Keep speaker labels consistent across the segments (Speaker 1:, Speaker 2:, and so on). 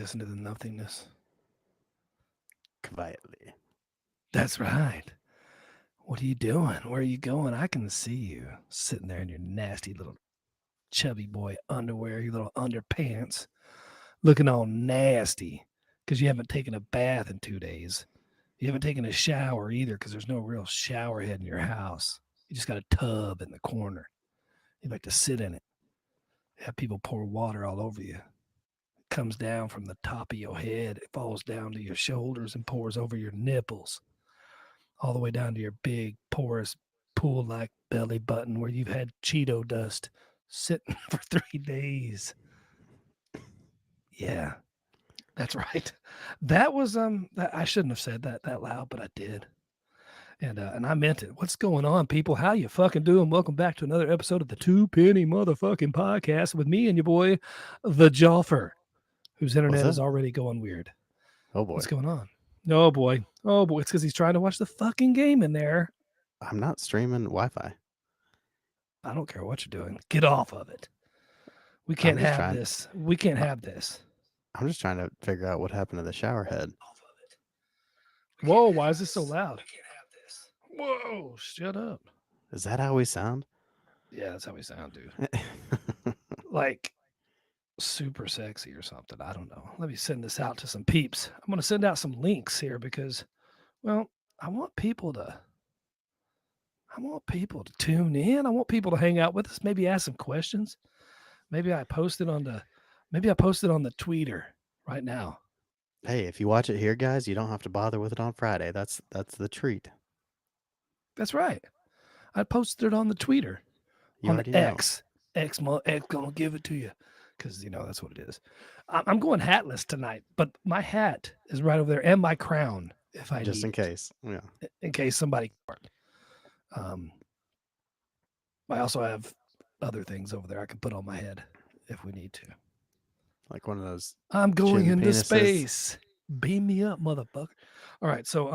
Speaker 1: this into the nothingness.
Speaker 2: Quietly.
Speaker 1: That's right. What are you doing? Where are you going? I can see you sitting there in your nasty little chubby boy underwear, your little underpants, looking all nasty because you haven't taken a bath in 2 days. You haven't taken a shower either because there's no real shower head in your house. You just got a tub in the corner. You like to sit in it, have people pour water all over you. It comes down from the top of your head, it falls down to your shoulders and pours over your nipples, all the way down to your big, porous, pool like belly button where you've had Cheeto dust sitting for 3 days. Yeah, that's right. That was I shouldn't have said that loud, but I did. And I meant it. What's going on, people? How you fucking doing? Welcome back to another episode of the Two Penny Motherfucking Podcast with me and your boy, the Jolfer, whose
Speaker 2: What's
Speaker 1: internet is
Speaker 2: up?
Speaker 1: already going weird.
Speaker 2: Oh
Speaker 1: What's
Speaker 2: boy.
Speaker 1: going on? Oh boy. Oh boy. It's because he's trying to watch the fucking game in there.
Speaker 2: I'm not streaming Wi-Fi.
Speaker 1: I don't care what you're doing. Get off of it. We
Speaker 2: I'm
Speaker 1: can't
Speaker 2: just
Speaker 1: have
Speaker 2: trying.
Speaker 1: this. We can't
Speaker 2: I-
Speaker 1: have this.
Speaker 2: I'm just trying to figure out what happened to the shower head.
Speaker 1: Off of it. Whoa, why is this so loud? We can't have this. Whoa, shut up.
Speaker 2: Is that how we sound?
Speaker 1: Yeah, that's how we sound, dude. Like super sexy or something. I don't know. Let me send this out to some peeps. I'm going to send out some links here because, well, I want people to. I want people to tune in. I want people to hang out with us. Maybe ask some questions. Maybe I post it on the. Maybe I post it on the tweeter right now.
Speaker 2: Hey, if you watch it here, guys, you don't have to bother with it on Friday. That's the treat.
Speaker 1: That's right. I posted it on the tweeter,
Speaker 2: You
Speaker 1: on the
Speaker 2: already know.
Speaker 1: X. X gonna give it to you, because that's what it is. I'm going hatless tonight, but my hat is right over there and my crown if I
Speaker 2: Just
Speaker 1: need
Speaker 2: in
Speaker 1: it,
Speaker 2: case. Yeah.
Speaker 1: in case somebody. Um, I also have other things over there I can put on my head if we need to.
Speaker 2: Like one of those
Speaker 1: I'm going
Speaker 2: chin
Speaker 1: into
Speaker 2: penises.
Speaker 1: space. Beam me up, motherfucker. All right, so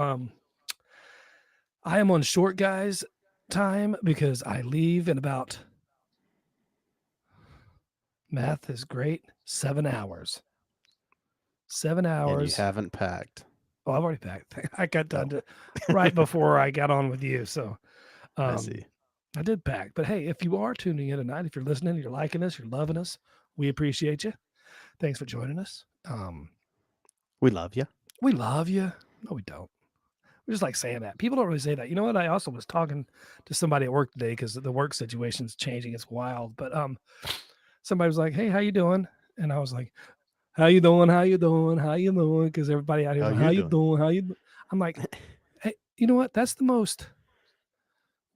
Speaker 1: I am on short guys time because I leave in about, math is great, 7 hours. Seven
Speaker 2: And you
Speaker 1: hours.
Speaker 2: haven't packed.
Speaker 1: Oh, I've already packed. I got done
Speaker 2: Oh,
Speaker 1: to, right before I got on with you. So
Speaker 2: I
Speaker 1: um,
Speaker 2: see.
Speaker 1: I did pack. But hey, if you are tuning in tonight, if you're listening, you're liking us, you're loving us, we appreciate you. Thanks for joining us.
Speaker 2: We love you.
Speaker 1: We love you. No, we don't. We just like saying that. People don't really say that. You know what? I also was talking to somebody at work today because the work situation's changing. It's wild. But somebody was like, "Hey, how you doing?" And I was like, "How you doing? How you doing? How you doing?" Because everybody out here is
Speaker 2: How
Speaker 1: like,
Speaker 2: you
Speaker 1: "How you
Speaker 2: doing?
Speaker 1: doing? How you?" I'm like, "Hey, you know what? That's the most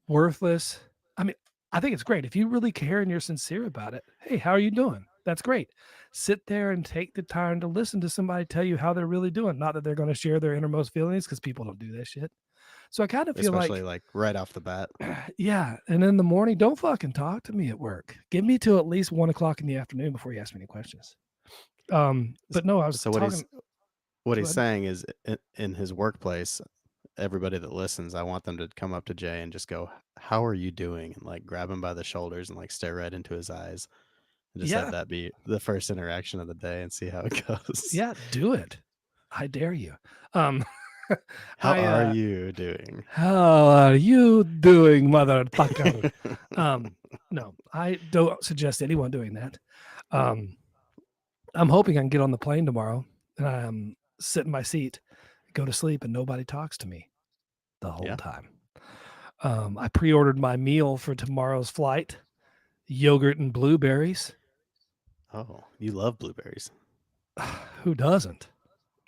Speaker 1: worthless. I mean, I think it's great if you really care and you're sincere about it. Hey, how are you doing? That's great. Sit there and take the time to listen to somebody tell you how they're really doing. Not that they're going to share their innermost feelings because people don't do that shit. So I kind of feel
Speaker 2: Especially
Speaker 1: like,
Speaker 2: like right off the bat.
Speaker 1: yeah. And in the morning, don't fucking talk to me at work. Give me till at least 1 o'clock in the afternoon before you ask me any questions.
Speaker 2: S-
Speaker 1: But no, I was
Speaker 2: So
Speaker 1: talking.
Speaker 2: what
Speaker 1: Go
Speaker 2: he's
Speaker 1: ahead.
Speaker 2: saying is in his workplace, everybody that listens, I want them to come up to Jay and just go, "How are you doing?" and like grab him by the shoulders and like stare right into his eyes and just have
Speaker 1: Yeah,
Speaker 2: that be the first interaction of the day and see how it goes.
Speaker 1: yeah, do it. I dare you. Um,
Speaker 2: How
Speaker 1: I
Speaker 2: are you doing?
Speaker 1: How are you doing, motherfucker? Um, no, I don't suggest anyone doing that. Um, I'm hoping I can get on the plane tomorrow and sit in my seat, go to sleep, and nobody talks to me the whole
Speaker 2: Yeah.
Speaker 1: time. I pre-ordered my meal for tomorrow's flight: yogurt and blueberries.
Speaker 2: Oh, you love blueberries.
Speaker 1: Who doesn't?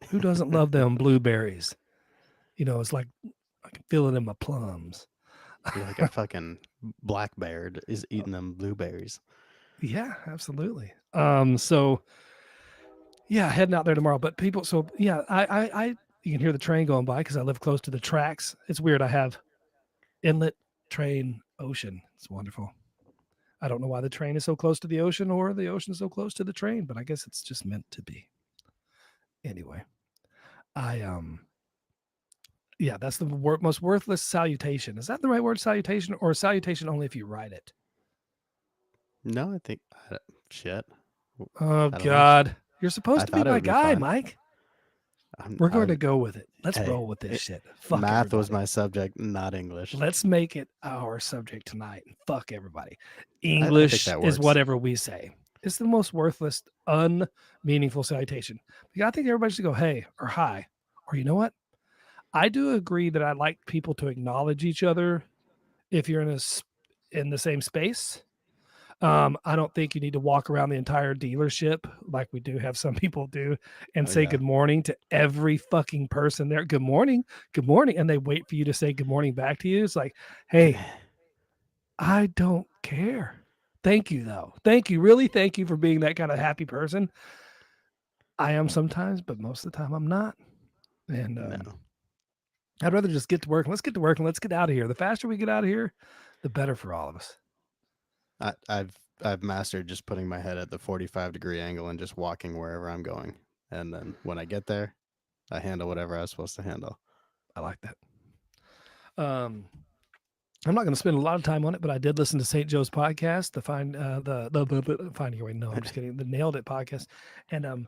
Speaker 1: Who doesn't love them blueberries? It's like I can feel it in my plums.
Speaker 2: You're like a fucking black bear is eating them blueberries.
Speaker 1: Yeah, absolutely. So yeah, heading out there tomorrow. But people, so yeah, you can hear the train going by because I live close to the tracks. It's weird. I have inlet, train, ocean. It's wonderful. I don't know why the train is so close to the ocean or the ocean is so close to the train, but I guess it's just meant to be. Anyway, I yeah, that's the most worthless salutation. Is that the right word, salutation, or salutation only if you write it?
Speaker 2: No, I think shit.
Speaker 1: Oh
Speaker 2: I don't know.
Speaker 1: God. You're supposed
Speaker 2: I
Speaker 1: to be
Speaker 2: thought it
Speaker 1: my
Speaker 2: would be
Speaker 1: guy,
Speaker 2: fun.
Speaker 1: Mike.
Speaker 2: I'm,
Speaker 1: We're going to
Speaker 2: I
Speaker 1: go with it. Let's
Speaker 2: Hey,
Speaker 1: roll with this
Speaker 2: it,
Speaker 1: shit. Fuck
Speaker 2: math was
Speaker 1: everybody.
Speaker 2: my subject, not English.
Speaker 1: Let's make it our subject tonight. Fuck everybody.
Speaker 2: I think
Speaker 1: English
Speaker 2: that
Speaker 1: is
Speaker 2: works.
Speaker 1: whatever we say. It's the most worthless, unmeaningful citation. I think everybody should go, hey, or hi. Or you know what? I do agree that I like people to acknowledge each other if you're in the same space. I don't think you need to walk around the entire dealership like we do have some people do and
Speaker 2: Oh
Speaker 1: say
Speaker 2: yeah.
Speaker 1: good morning to every fucking person there. Good morning, and they wait for you to say good morning back to you. It's like, hey, I don't care. Thank you though. Thank you, really. Thank you for being that kind of happy person. I am sometimes, but most of the time I'm not. And
Speaker 2: No.
Speaker 1: I'd rather just get to work. Let's get to work and let's get out of here. The faster we get out of here, the better for all of us.
Speaker 2: I've mastered just putting my head at the 45-degree angle and just walking wherever I'm going. And then when I get there, I handle whatever I was supposed to handle.
Speaker 1: I like that. I'm not going to spend a lot of time on it, but I did listen to St. Joe's podcast, the find the finding your way. No, I'm just kidding. The Nailed It podcast, and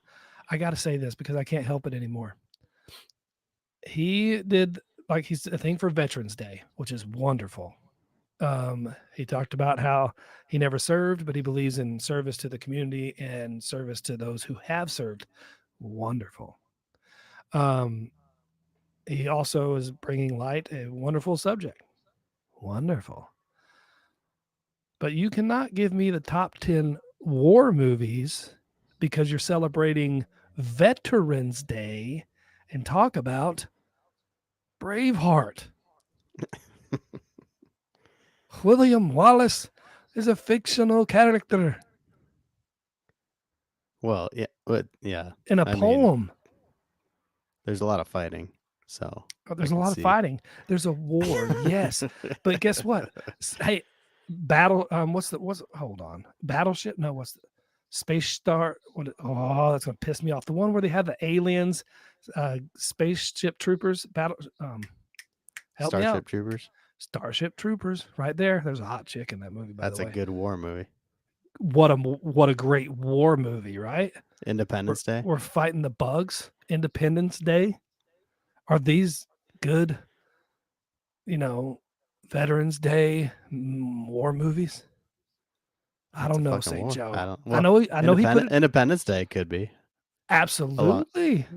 Speaker 1: I got to say this because I can't help it anymore. He did like he's a thing for Veterans Day, which is wonderful. He talked about how he never served, but he believes in service to the community and service to those who have served. Wonderful. Um, he also is bringing light a wonderful subject. Wonderful. But you cannot give me the top 10 war movies because you're celebrating Veterans Day and talk about Braveheart. William Wallace is a fictional character
Speaker 2: Well, yeah, but yeah.
Speaker 1: in a
Speaker 2: I mean,
Speaker 1: poem.
Speaker 2: there's a lot of fighting, so
Speaker 1: Oh,
Speaker 2: I
Speaker 1: there's a
Speaker 2: can
Speaker 1: lot of
Speaker 2: see.
Speaker 1: fighting. There's a war, yes. But guess what? Hey, battle what's hold on. Battleship? No, what's the Space Star? Oh, that's gonna piss me off. The one where they have the aliens, spaceship troopers, battle help me out.
Speaker 2: Starship Troopers.
Speaker 1: Starship Troopers, right there. There's a hot chick in that movie, by the
Speaker 2: That's a
Speaker 1: way.
Speaker 2: good war movie.
Speaker 1: What a great war movie, right? We're
Speaker 2: Independence Day.
Speaker 1: we're fighting the bugs. Independence Day. Are these good, you know, Veterans Day war movies? I
Speaker 2: It's a
Speaker 1: don't know,
Speaker 2: fucking
Speaker 1: St.
Speaker 2: war. I
Speaker 1: Joe.
Speaker 2: don't.
Speaker 1: I
Speaker 2: Well,
Speaker 1: know I know he put it
Speaker 2: Independence Day could be along
Speaker 1: absolutely.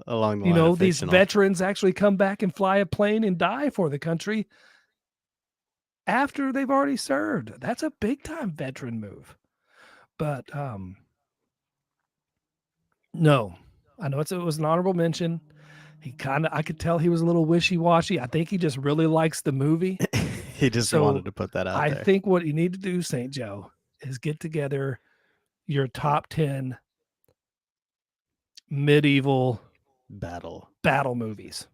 Speaker 2: along the
Speaker 1: You
Speaker 2: line of
Speaker 1: know, these
Speaker 2: fictional.
Speaker 1: veterans actually come back and fly a plane and die for the country after they've already served. That's a big time veteran move. But no, I know it was an honorable mention. I could tell he was a little wishy washy. I think he just really likes the movie.
Speaker 2: He just wanted
Speaker 1: So
Speaker 2: to put that out
Speaker 1: I
Speaker 2: there.
Speaker 1: think what you need to do, St. Joe, is get together your top 10 medieval
Speaker 2: Battle.
Speaker 1: battle movies.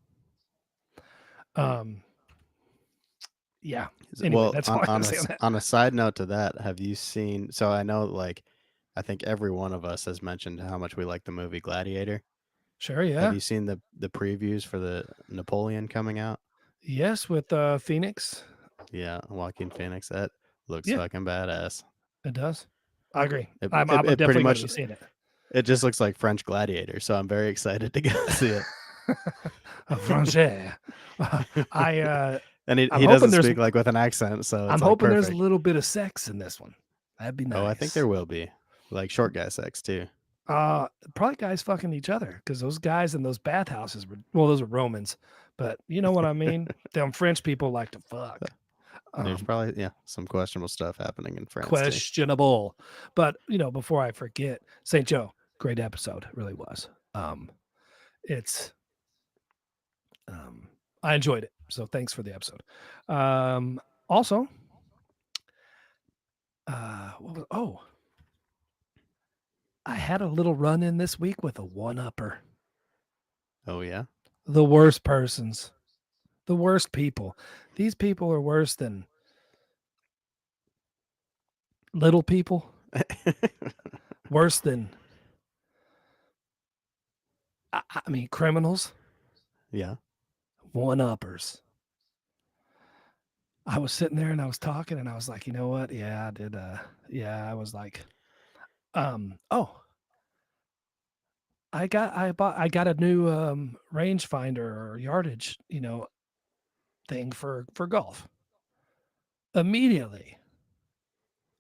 Speaker 1: Um, yeah. Anyway,
Speaker 2: Well,
Speaker 1: that's all I
Speaker 2: on
Speaker 1: can
Speaker 2: a
Speaker 1: say on that.
Speaker 2: on a side note to that, have you seen? So I know, like, I think every one of us has mentioned how much we like the movie Gladiator.
Speaker 1: Sure,
Speaker 2: Have
Speaker 1: yeah.
Speaker 2: you seen the previews for the Napoleon coming out?
Speaker 1: Yes, with Phoenix.
Speaker 2: Yeah, Joaquin Phoenix. That looks
Speaker 1: Yeah,
Speaker 2: fucking badass.
Speaker 1: it does. I agree.
Speaker 2: It,
Speaker 1: I'm
Speaker 2: it, it pretty
Speaker 1: definitely going to
Speaker 2: much
Speaker 1: be seeing it.
Speaker 2: it just looks like French Gladiator, so I'm very excited to go see it.
Speaker 1: Francais. I
Speaker 2: And
Speaker 1: I'm
Speaker 2: he
Speaker 1: hoping
Speaker 2: doesn't
Speaker 1: there's
Speaker 2: speak like with an accent, so
Speaker 1: I'm
Speaker 2: it's like
Speaker 1: hoping there's a
Speaker 2: perfect.
Speaker 1: little bit of sex in this one. That'd be
Speaker 2: Oh, I think
Speaker 1: nice.
Speaker 2: there will be like short guy sex too.
Speaker 1: Probably guys fucking each other because those guys in those bathhouses were those are Romans, but you know what I mean. Them French people like to fuck.
Speaker 2: There's
Speaker 1: Um,
Speaker 2: probably some questionable stuff happening in France too.
Speaker 1: Questionable, but before I forget, St. Joe, great episode, it really was. It's um, I enjoyed it, so thanks for the episode. Also, oh, I had a little run in this week with a one upper.
Speaker 2: Oh yeah.
Speaker 1: The worst persons, the worst people. These people are worse than little people, worse than I mean criminals,
Speaker 2: Yeah.
Speaker 1: one uppers. I was sitting there and I was talking and I was like, you know what? Yeah, I did. Yeah, I was like, oh, I got a new rangefinder or yardage, thing for golf. Immediately.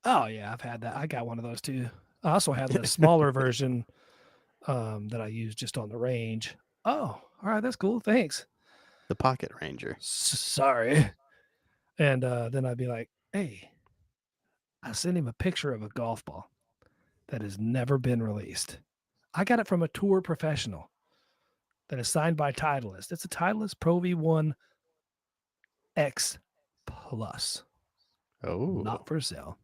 Speaker 1: Oh yeah, I've had that. I got one of those too. I also have the smaller version that I use just on the range. Oh, all right, that's cool. Thanks.
Speaker 2: The Pocket Ranger.
Speaker 1: Sorry. And then I'd be like, hey, I sent him a picture of a golf ball that has never been released. I got it from a tour professional that is signed by Titleist. It's a Titleist Pro V1 X Plus,
Speaker 2: Oh,
Speaker 1: not for sale,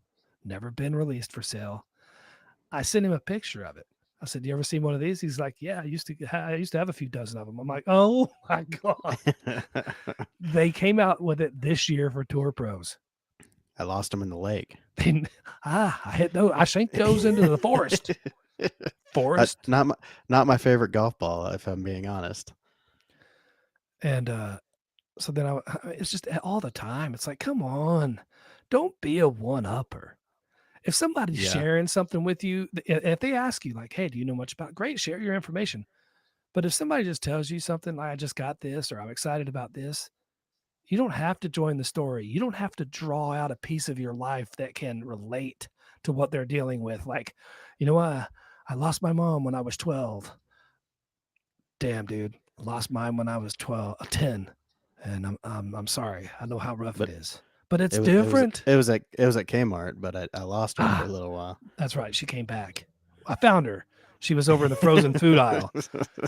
Speaker 1: never been released for sale. I sent him a picture of it. I said, "You ever seen one of these?" He's like, "Yeah, I used to have a few dozen of them." I'm like, "Oh my god!" They came out with it this year for tour pros.
Speaker 2: I lost him in the lake.
Speaker 1: I hit those. I sank those into the forest. Forest,
Speaker 2: Not my favorite golf ball, if I'm being honest.
Speaker 1: and so then it's just all the time. It's like, come on, don't be a one upper. If somebody's
Speaker 2: Yeah,
Speaker 1: sharing something with you, if they ask you like, "Hey, do you know much about?" Great, share your information. But if somebody just tells you something like, "I just got this," or "I'm excited about this," you don't have to join the story. You don't have to draw out a piece of your life that can relate to what they're dealing with. Like, I lost my mom when I was 12. Damn, dude, I lost mine when I was 12, 10, and I'm sorry. I know how rough it
Speaker 2: but
Speaker 1: is, but it's
Speaker 2: it was it was
Speaker 1: different.
Speaker 2: it was at Kmart, but I lost her for a
Speaker 1: Ah,
Speaker 2: little while.
Speaker 1: that's right. She came back. I found her. She was over in the frozen food aisle.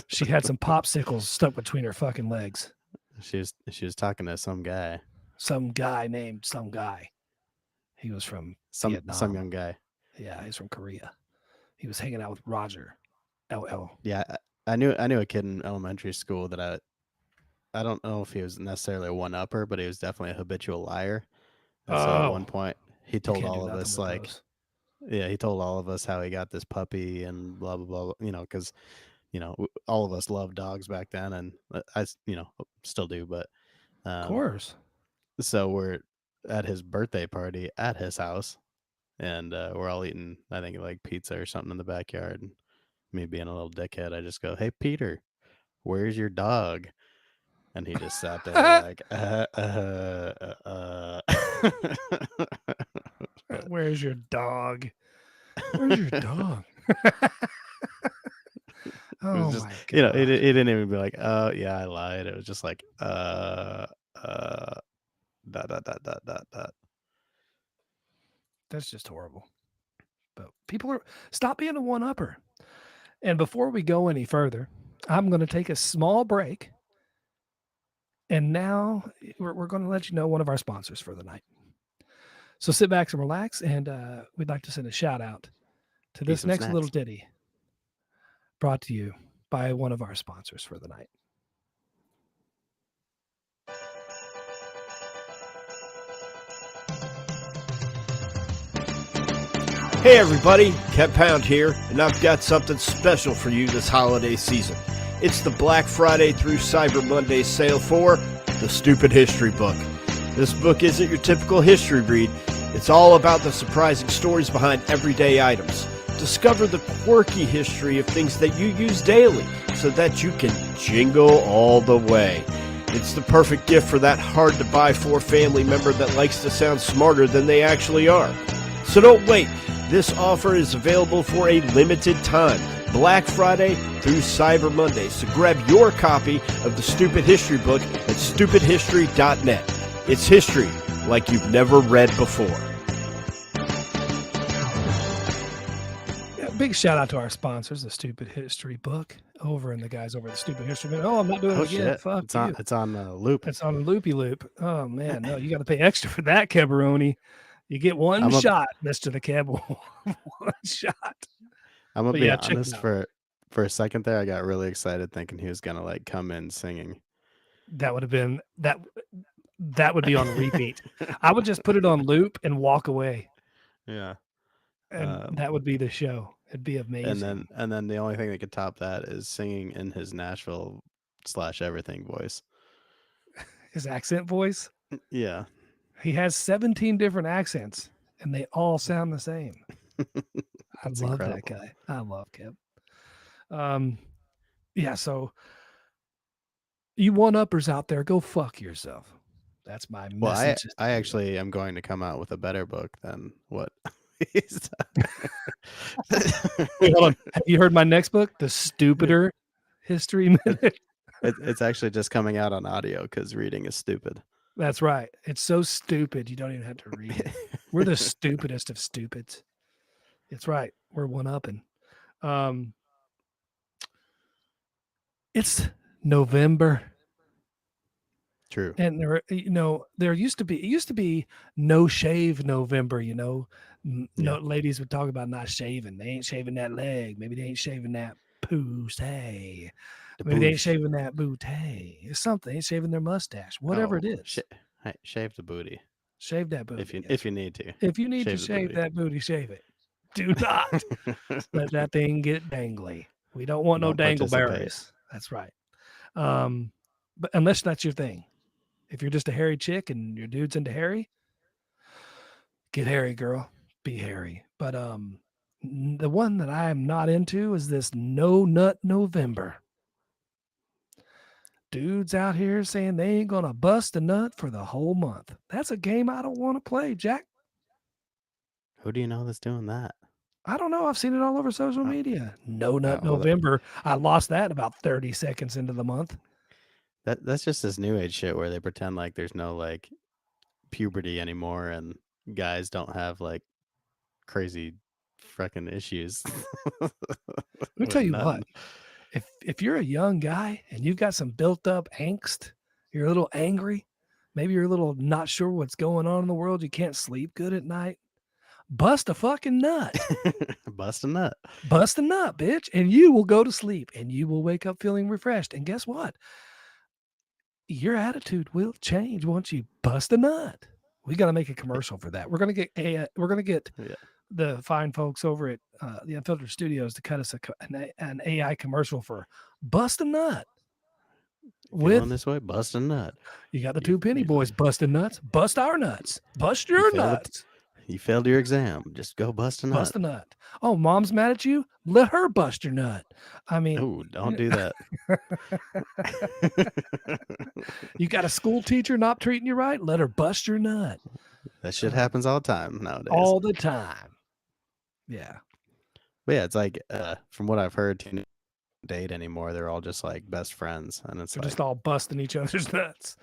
Speaker 1: She had some popsicles stuck between her fucking legs.
Speaker 2: She was talking to some guy,
Speaker 1: Some guy named some guy. He was from
Speaker 2: some
Speaker 1: Vietnam.
Speaker 2: young guy.
Speaker 1: Yeah, he's from Korea. He was hanging out with Roger. LL.
Speaker 2: Yeah, I knew a kid in elementary school that I don't know if he was necessarily a one upper, but he was definitely a habitual liar. And so at one
Speaker 1: Oh,
Speaker 2: point, he
Speaker 1: you
Speaker 2: told
Speaker 1: can't do
Speaker 2: all of
Speaker 1: nothing
Speaker 2: us
Speaker 1: with
Speaker 2: like,
Speaker 1: those.
Speaker 2: yeah, he told all of us how he got this puppy and blah blah blah. Because all of us loved dogs back then, and still do. But
Speaker 1: Of
Speaker 2: um,
Speaker 1: course.
Speaker 2: so we're at his birthday party at his house, and we're all eating, I think, like pizza or something in the backyard. And me being a little dickhead, I just go, "Hey, Peter, where's your dog?" And he just sat there like, But
Speaker 1: Where's your dog? Where's your dog?
Speaker 2: it was
Speaker 1: Oh
Speaker 2: just,
Speaker 1: my
Speaker 2: he,
Speaker 1: god.
Speaker 2: he didn't even be like, "Oh yeah, I lied." It was just like, dot dot dot dot dot dot.
Speaker 1: That's just horrible. But people are stop being a one upper. And before we go any further, I'm going to take a small break. And now we're going to let you know one of our sponsors for the night. So sit back and relax. And we'd like to send a shout out to
Speaker 2: Eat
Speaker 1: this
Speaker 2: some
Speaker 1: next little
Speaker 2: snacks.
Speaker 1: ditty brought to you by one of our sponsors for the night.
Speaker 3: Hey everybody, Kev Pound here, and I've got something special for you this holiday season. It's the Black Friday through Cyber Monday sale for The Stupid History Book. This book isn't your typical history read. It's all about the surprising stories behind everyday items. Discover the quirky history of things that you use daily so that you can jingle all the way. It's the perfect gift for that hard-to-buy for family member that likes to sound smarter than they actually are. So don't wait. This offer is available for a limited time, Black Friday through Cyber Monday. So grab your copy of the Stupid History Book at stupidhistory.net. It's history like you've never read before.
Speaker 1: Yeah, big shout out to our sponsors, the Stupid History Book, over and the guys over at the Stupid History Book. Oh, I'm not doing
Speaker 2: Oh
Speaker 1: it again.
Speaker 2: shit,
Speaker 1: Fuck
Speaker 2: it's on
Speaker 1: you.
Speaker 2: it's on loop.
Speaker 1: It's on a loopy loop. Oh man, no, you got to pay extra for that, Keberoni. You get one
Speaker 2: I'm a
Speaker 1: shot, Mister the Keb. One shot.
Speaker 2: I'm gonna
Speaker 1: But
Speaker 2: be
Speaker 1: yeah, check it
Speaker 2: honest,
Speaker 1: out.
Speaker 2: for a second there, I got really excited thinking he was gonna like come in singing.
Speaker 1: That would have been that. That would be on repeat. I would just put it on loop and walk away,
Speaker 2: Yeah.
Speaker 1: and
Speaker 2: Um,
Speaker 1: that would be the show. It'd be
Speaker 2: and
Speaker 1: amazing.
Speaker 2: then the only thing that could top that is singing in his Nashville slash everything voice.
Speaker 1: His accent voice.
Speaker 2: Yeah.
Speaker 1: He has 17 different accents, and they all sound the same. I
Speaker 2: That's
Speaker 1: love that
Speaker 2: incredible.
Speaker 1: guy. I love Keb. Um, Yeah, so you one-uppers out there, go fuck yourself. That's my
Speaker 2: Well,
Speaker 1: message.
Speaker 2: I actually am going to come out with a better book than what he's
Speaker 1: Wait, hold on. Have you heard my next book, The Stupider History Minute?
Speaker 2: It's actually just coming out on audio because reading is stupid.
Speaker 1: That's right. It's so stupid you don't even have to read it. We're the stupidest of stupids. It's right. We're one-upping. It's November.
Speaker 2: True.
Speaker 1: And there used to be no shave November,
Speaker 2: Yeah.
Speaker 1: ladies would talk about not shaving. They ain't shaving that leg. Maybe they ain't shaving that pussy.
Speaker 2: The
Speaker 1: Maybe they ain't
Speaker 2: boosh.
Speaker 1: shaving that booty. It's something. They ain't shaving their mustache. Whatever it is.
Speaker 2: Hey, shave the booty
Speaker 1: Shave that booty.
Speaker 2: if you need to.
Speaker 1: If you need to
Speaker 2: shave the
Speaker 1: shave
Speaker 2: booty.
Speaker 1: that booty, shave it. Do not let that thing get dangly. We don't want no
Speaker 2: Don't participate.
Speaker 1: dangleberries. That's right. But unless that's your thing. If you're just a hairy chick and your dude's into hairy, get hairy, girl. Be hairy. But the one that I am not into is this No Nut November. Dudes out here saying they ain't gonna bust a nut for the whole month. That's a game I don't want to play, Jack.
Speaker 2: Who do you know that's doing that?
Speaker 1: I don't know. I've seen it all over social media. No Nut
Speaker 2: well,
Speaker 1: November. I lost that about 30 seconds into the month.
Speaker 2: That's just this new age shit where they pretend like there's no like puberty anymore and guys don't have like crazy freaking issues.
Speaker 1: Let me tell you what. If you're a young guy and you've got some built up angst, you're a little angry, maybe you're a little not sure what's going on in the world, you can't sleep good at night, bust a fucking nut.
Speaker 2: Bust a nut.
Speaker 1: Bust a nut, bitch, and you will go to sleep and you will wake up feeling refreshed. And guess what? Your attitude will change once you bust a nut. We got to make a commercial for that. We're gonna get the fine folks over at the Unfiltered Studios to cut us an AI commercial for bust a nut.
Speaker 2: Feeling this way, bust a nut.
Speaker 1: You got the two penny boys busting nuts. Bust our nuts. Bust your nuts.
Speaker 2: You failed your exam. Just go bust a nut.
Speaker 1: Bust a nut. Oh, mom's mad at you? Let her bust your nut. I mean,
Speaker 2: oh, don't do that.
Speaker 1: You got a school teacher not treating you right? Let her bust your nut.
Speaker 2: That shit happens all the time nowadays.
Speaker 1: All the time. Yeah.
Speaker 2: But yeah, it's like from what I've heard, teenagers don't date anymore. They're all just like best friends, and it's
Speaker 1: They're
Speaker 2: like,
Speaker 1: just all busting each other's nuts.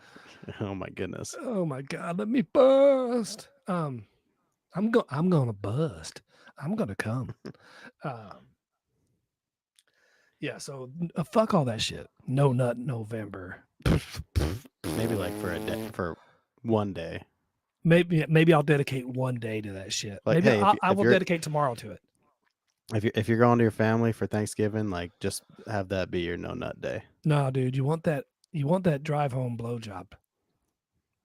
Speaker 2: oh my goodness.
Speaker 1: Oh my God, let me bust. I'm gonna bust. I'm gonna come. Yeah, so fuck all that shit. No Nut November.
Speaker 2: Maybe like for one day.
Speaker 1: Maybe I'll dedicate one day to that shit.
Speaker 2: Like,
Speaker 1: Maybe
Speaker 2: hey,
Speaker 1: I will dedicate tomorrow to it.
Speaker 2: If you're going to your family for Thanksgiving, like just have that be your no nut day.
Speaker 1: No, dude, you want that drive home blowjob.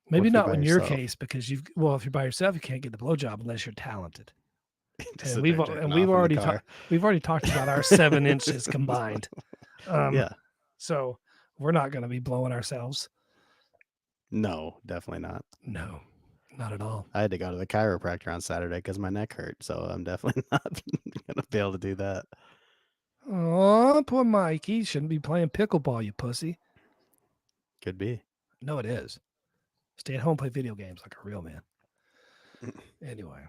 Speaker 1: Maybe not in your case because if you're by yourself, you can't get the blowjob unless you're talented. And we've already talked about our 7 inches combined.
Speaker 2: Yeah.
Speaker 1: So we're not going to be blowing ourselves.
Speaker 2: No, definitely not.
Speaker 1: No, not at all.
Speaker 2: I had to go to the chiropractor on Saturday because my neck hurt, so I'm definitely not gonna be able to do that.
Speaker 1: Oh, poor Mikey shouldn't be playing pickleball, you pussy.
Speaker 2: Could be.
Speaker 1: No, it is. Stay at home, play video games like a real man. Anyway,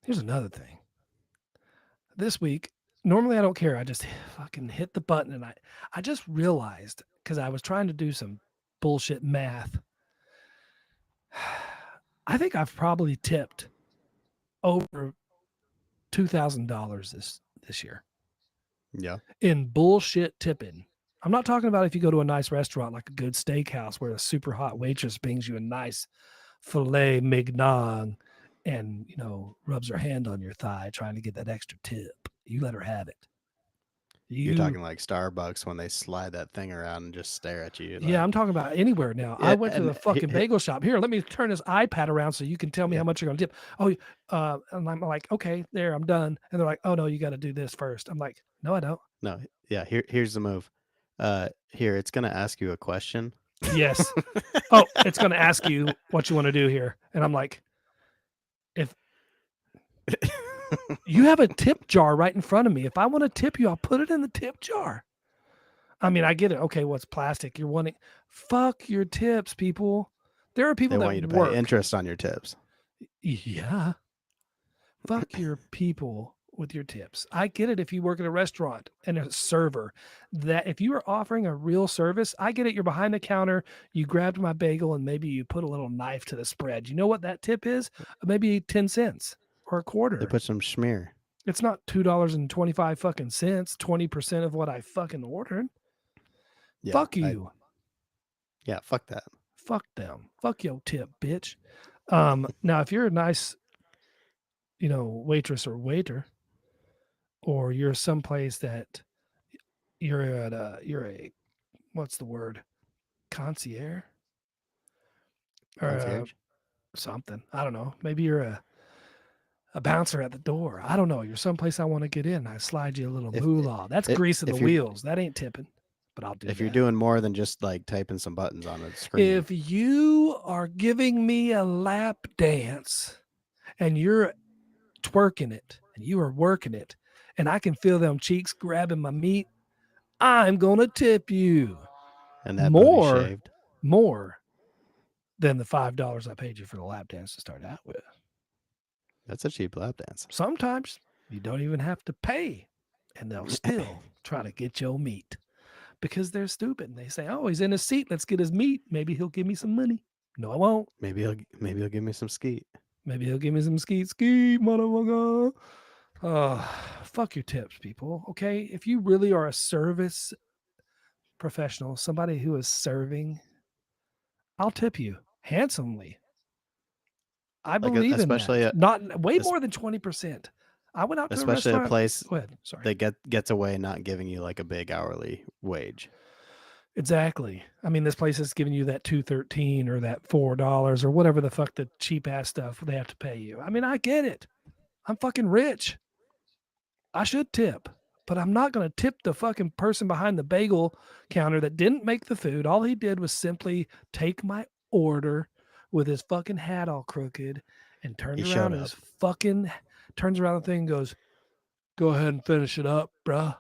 Speaker 1: here's another thing. This week, normally I don't care. I just fucking hit the button and I just realized because I was trying to do some bullshit math. I think I've probably tipped over $2,000 this year.
Speaker 2: Yeah.
Speaker 1: In bullshit tipping. I'm not talking about if you go to a nice restaurant like a good steakhouse where a super hot waitress brings you a nice filet mignon and, rubs her hand on your thigh trying to get that extra tip. You let her have it.
Speaker 2: You're talking like Starbucks when they slide that thing around and just stare at you.
Speaker 1: Yeah, I'm talking about anywhere now. Yeah, I went to the fucking bagel shop. Here, let me turn this iPad around so you can tell me how much you're going to tip. Oh, and I'm like, okay, there, I'm done. And they're like, oh, no, you got to do this first. I'm like, no, I don't.
Speaker 2: No, yeah, here's the move. Here, it's going to ask you a question.
Speaker 1: Yes. Oh, it's going to ask you what you want to do here. And I'm like, You have a tip jar right in front of me. If I want to tip you, I'll put it in the tip jar. I mean, I get it. Okay, what's plastic? You're wanting fuck your tips, people. There are people
Speaker 2: They
Speaker 1: that
Speaker 2: want you to pay
Speaker 1: work.
Speaker 2: interest on your tips.
Speaker 1: Yeah. Fuck your people with your tips. I get it if you work at a restaurant and a server. That if you are offering a real service, I get it. You're behind the counter, you grabbed my bagel and maybe you put a little knife to the spread. You know what that tip is? Maybe 10 cents or a
Speaker 2: They
Speaker 1: quarter.
Speaker 2: put some schmear.
Speaker 1: It's not $2.25 fucking cents, 20% of what I fucking ordered.
Speaker 2: Yeah,
Speaker 1: Fuck you.
Speaker 2: Yeah, fuck that.
Speaker 1: Fuck them. Fuck your tip, bitch. Now if you're a nice, waitress or waiter, or you're someplace that you're a what's the word? Concierge or
Speaker 2: Concierge.
Speaker 1: something. I don't know. Maybe you're a bouncer at the door. I don't know. You're someplace I want to get in. I slide you a little
Speaker 2: If
Speaker 1: moolah. That's greasing the
Speaker 2: if you're
Speaker 1: wheels. That ain't tipping, but I'll do
Speaker 2: if
Speaker 1: that.
Speaker 2: you're doing more than just like typing some buttons on a screen,
Speaker 1: If you are giving me a lap dance and you're twerking it and you are working it and I can feel them cheeks grabbing my meat, I'm going to tip you
Speaker 2: and that booty
Speaker 1: more
Speaker 2: shaved,
Speaker 1: than the $5 I paid you for the lap dance to start out with.
Speaker 2: that's a cheap lap dance.
Speaker 1: Sometimes you don't even have to pay, and they'll still try to get your meat because they're stupid. And they say, "Oh, he's in his seat. Let's get his meat. Maybe he'll give me some money." No, I won't.
Speaker 2: Maybe he'll give me some skeet.
Speaker 1: Maybe he'll give me some skeet, motherfucker. Fuck your tips, people. Okay, if you really are a service professional, somebody who is serving, I'll tip you handsomely. I
Speaker 2: Like
Speaker 1: believe in
Speaker 2: especially
Speaker 1: that. Not way more than 20%. I went out to a
Speaker 2: especially a
Speaker 1: restaurant.
Speaker 2: place
Speaker 1: Go ahead. Sorry.
Speaker 2: that gets away not giving you like a big hourly wage.
Speaker 1: Exactly. I mean, this place is giving you that $2.13 or that $4 or whatever the fuck the cheap ass stuff they have to pay you. I mean, I get it. I'm fucking rich. I should tip, but I'm not going to tip the fucking person behind the bagel counter that didn't make the food. All he did was simply take my order with his fucking hat all crooked and
Speaker 2: He
Speaker 1: turns
Speaker 2: showed
Speaker 1: around
Speaker 2: up.
Speaker 1: and turns around the thing and goes, "Go ahead and finish it up, bruh."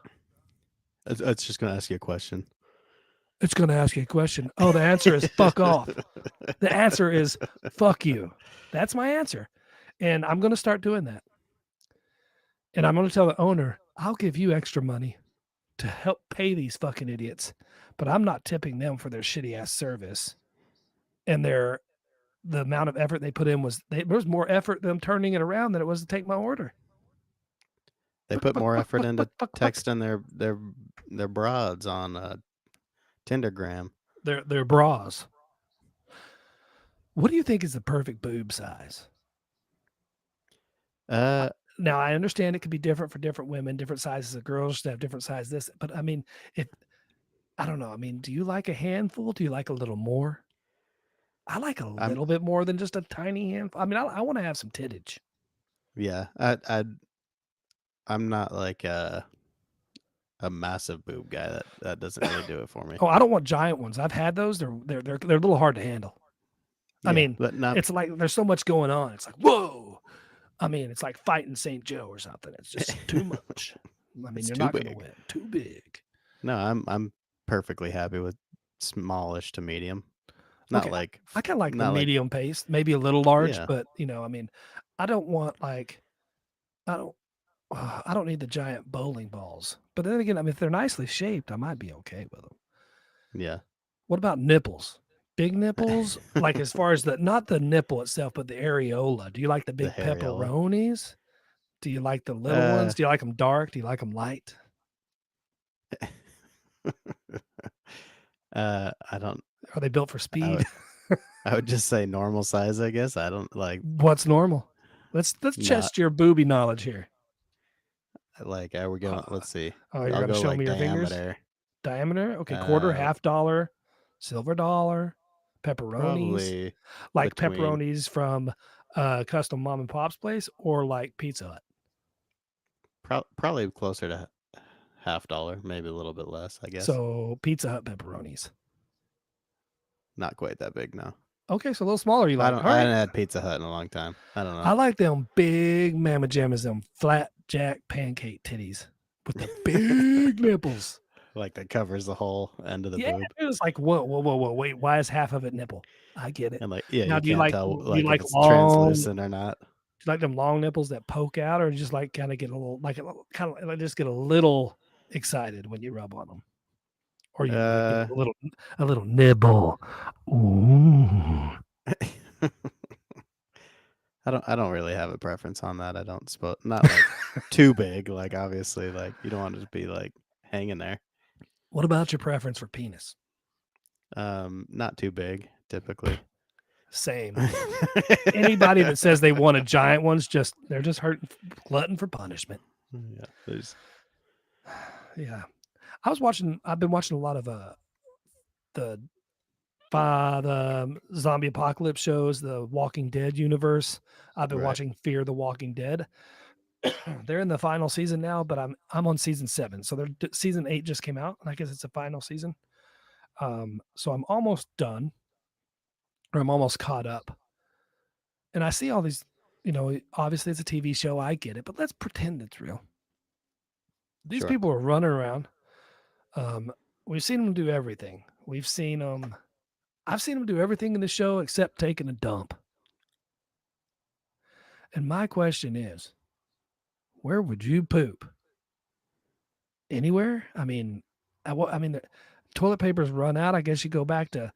Speaker 2: It's just gonna ask you a question.
Speaker 1: It's going to ask you a question. Oh, the answer is fuck off. The answer is fuck you. That's my answer. And I'm going to start doing that. And I'm going to tell the owner, I'll give you extra money to help pay these fucking idiots, but I'm not tipping them for their shitty ass service. And the amount of effort they put in there was more effort them turning it around than it was to take my order.
Speaker 2: They put more effort into
Speaker 1: Fuck.
Speaker 2: texting their broads on Tindergram.
Speaker 1: Their bras. What do you think is the perfect boob size? Now I understand it could be different for different women, different sizes of girls have different sizes. This, but I mean, I don't know. I mean, do you like a handful? Do you like a little more? I like a little bit more than just a tiny handful. I mean, I want to have some tittage.
Speaker 2: Yeah, I'm not like a massive boob guy. That doesn't really do it for me.
Speaker 1: Oh, I don't want giant ones. I've had those. They're a little hard to handle.
Speaker 2: Yeah,
Speaker 1: I mean,
Speaker 2: but not,
Speaker 1: it's like there's so much going on. It's like, whoa. I mean, it's like fighting St. Joe or something. It's just too much. I mean, you're not going to win. Too big.
Speaker 2: No, I'm perfectly happy with smallish to medium. Not like
Speaker 1: I kind of like the medium pace, maybe a little large,
Speaker 2: Yeah.
Speaker 1: but I mean, I don't want like I don't need the giant bowling balls. But then again, I mean, if they're nicely shaped, I might be okay with them.
Speaker 2: Yeah.
Speaker 1: What about nipples? Big nipples, like as far as not the nipple itself, but the areola. Do you like the big pepperonis? Do you like the little ones? Do you like them dark? Do you like them light?
Speaker 2: I don't.
Speaker 1: Are they built for speed?
Speaker 2: I would just say normal size, I guess. I don't like.
Speaker 1: What's normal? Let's test your booby knowledge here.
Speaker 2: Like, are we going? Let's see.
Speaker 1: Oh, you're going to show me your fingers? Diameter? Okay, quarter, half dollar, silver dollar, pepperonis.
Speaker 2: Probably
Speaker 1: like pepperonis from custom mom and pop's place, or like Pizza
Speaker 2: Hut? Probably closer to half dollar, maybe a little bit less, I guess.
Speaker 1: So Pizza Hut pepperonis.
Speaker 2: Not quite that big, no.
Speaker 1: Okay, so a little smaller you like. All
Speaker 2: I
Speaker 1: right.
Speaker 2: haven't had Pizza Hut in a long time. I don't
Speaker 1: I
Speaker 2: know.
Speaker 1: like them big mamma jammas, them flat jack pancake titties with the big nipples.
Speaker 2: Like that covers the whole end of the
Speaker 1: Yeah,
Speaker 2: boob.
Speaker 1: it was like, whoa, wait, why is half of it nipple? I get it.
Speaker 2: And like, yeah,
Speaker 1: Now,
Speaker 2: you can't tell
Speaker 1: do you
Speaker 2: like if
Speaker 1: like
Speaker 2: it's
Speaker 1: long, do
Speaker 2: translucent or not.
Speaker 1: you like them long nipples that poke out, or you just like kind of get a little, like kind of like just get a little excited when you rub on them, or you like give it
Speaker 2: Uh,
Speaker 1: a little nibble. Ooh.
Speaker 2: I don't really have a preference on that. I don't suppose not like too big. Like obviously, like you don't want it to be like hanging there.
Speaker 1: What about your preference for penis?
Speaker 2: Not too big typically.
Speaker 1: Same. Anybody that says they want a giant one's they're just hurting, glutton for punishment.
Speaker 2: Yeah, there's
Speaker 1: Yeah, I've been watching a lot of the the zombie apocalypse shows, the Walking Dead universe. I've been
Speaker 2: right.
Speaker 1: watching Fear the Walking Dead. They're in the final season now, but I'm on season 7. So season 8 just came out, and I guess it's a final season. So I'm almost done, or I'm almost caught up. And I see all these, obviously it's a TV show, I get it, but let's pretend it's real. These
Speaker 2: Sure.
Speaker 1: people are running around. We've seen them do everything. I've seen them do everything in the show except taking a dump. And my question is, where would you poop? Anywhere? I mean, the toilet paper's run out. I guess you go back to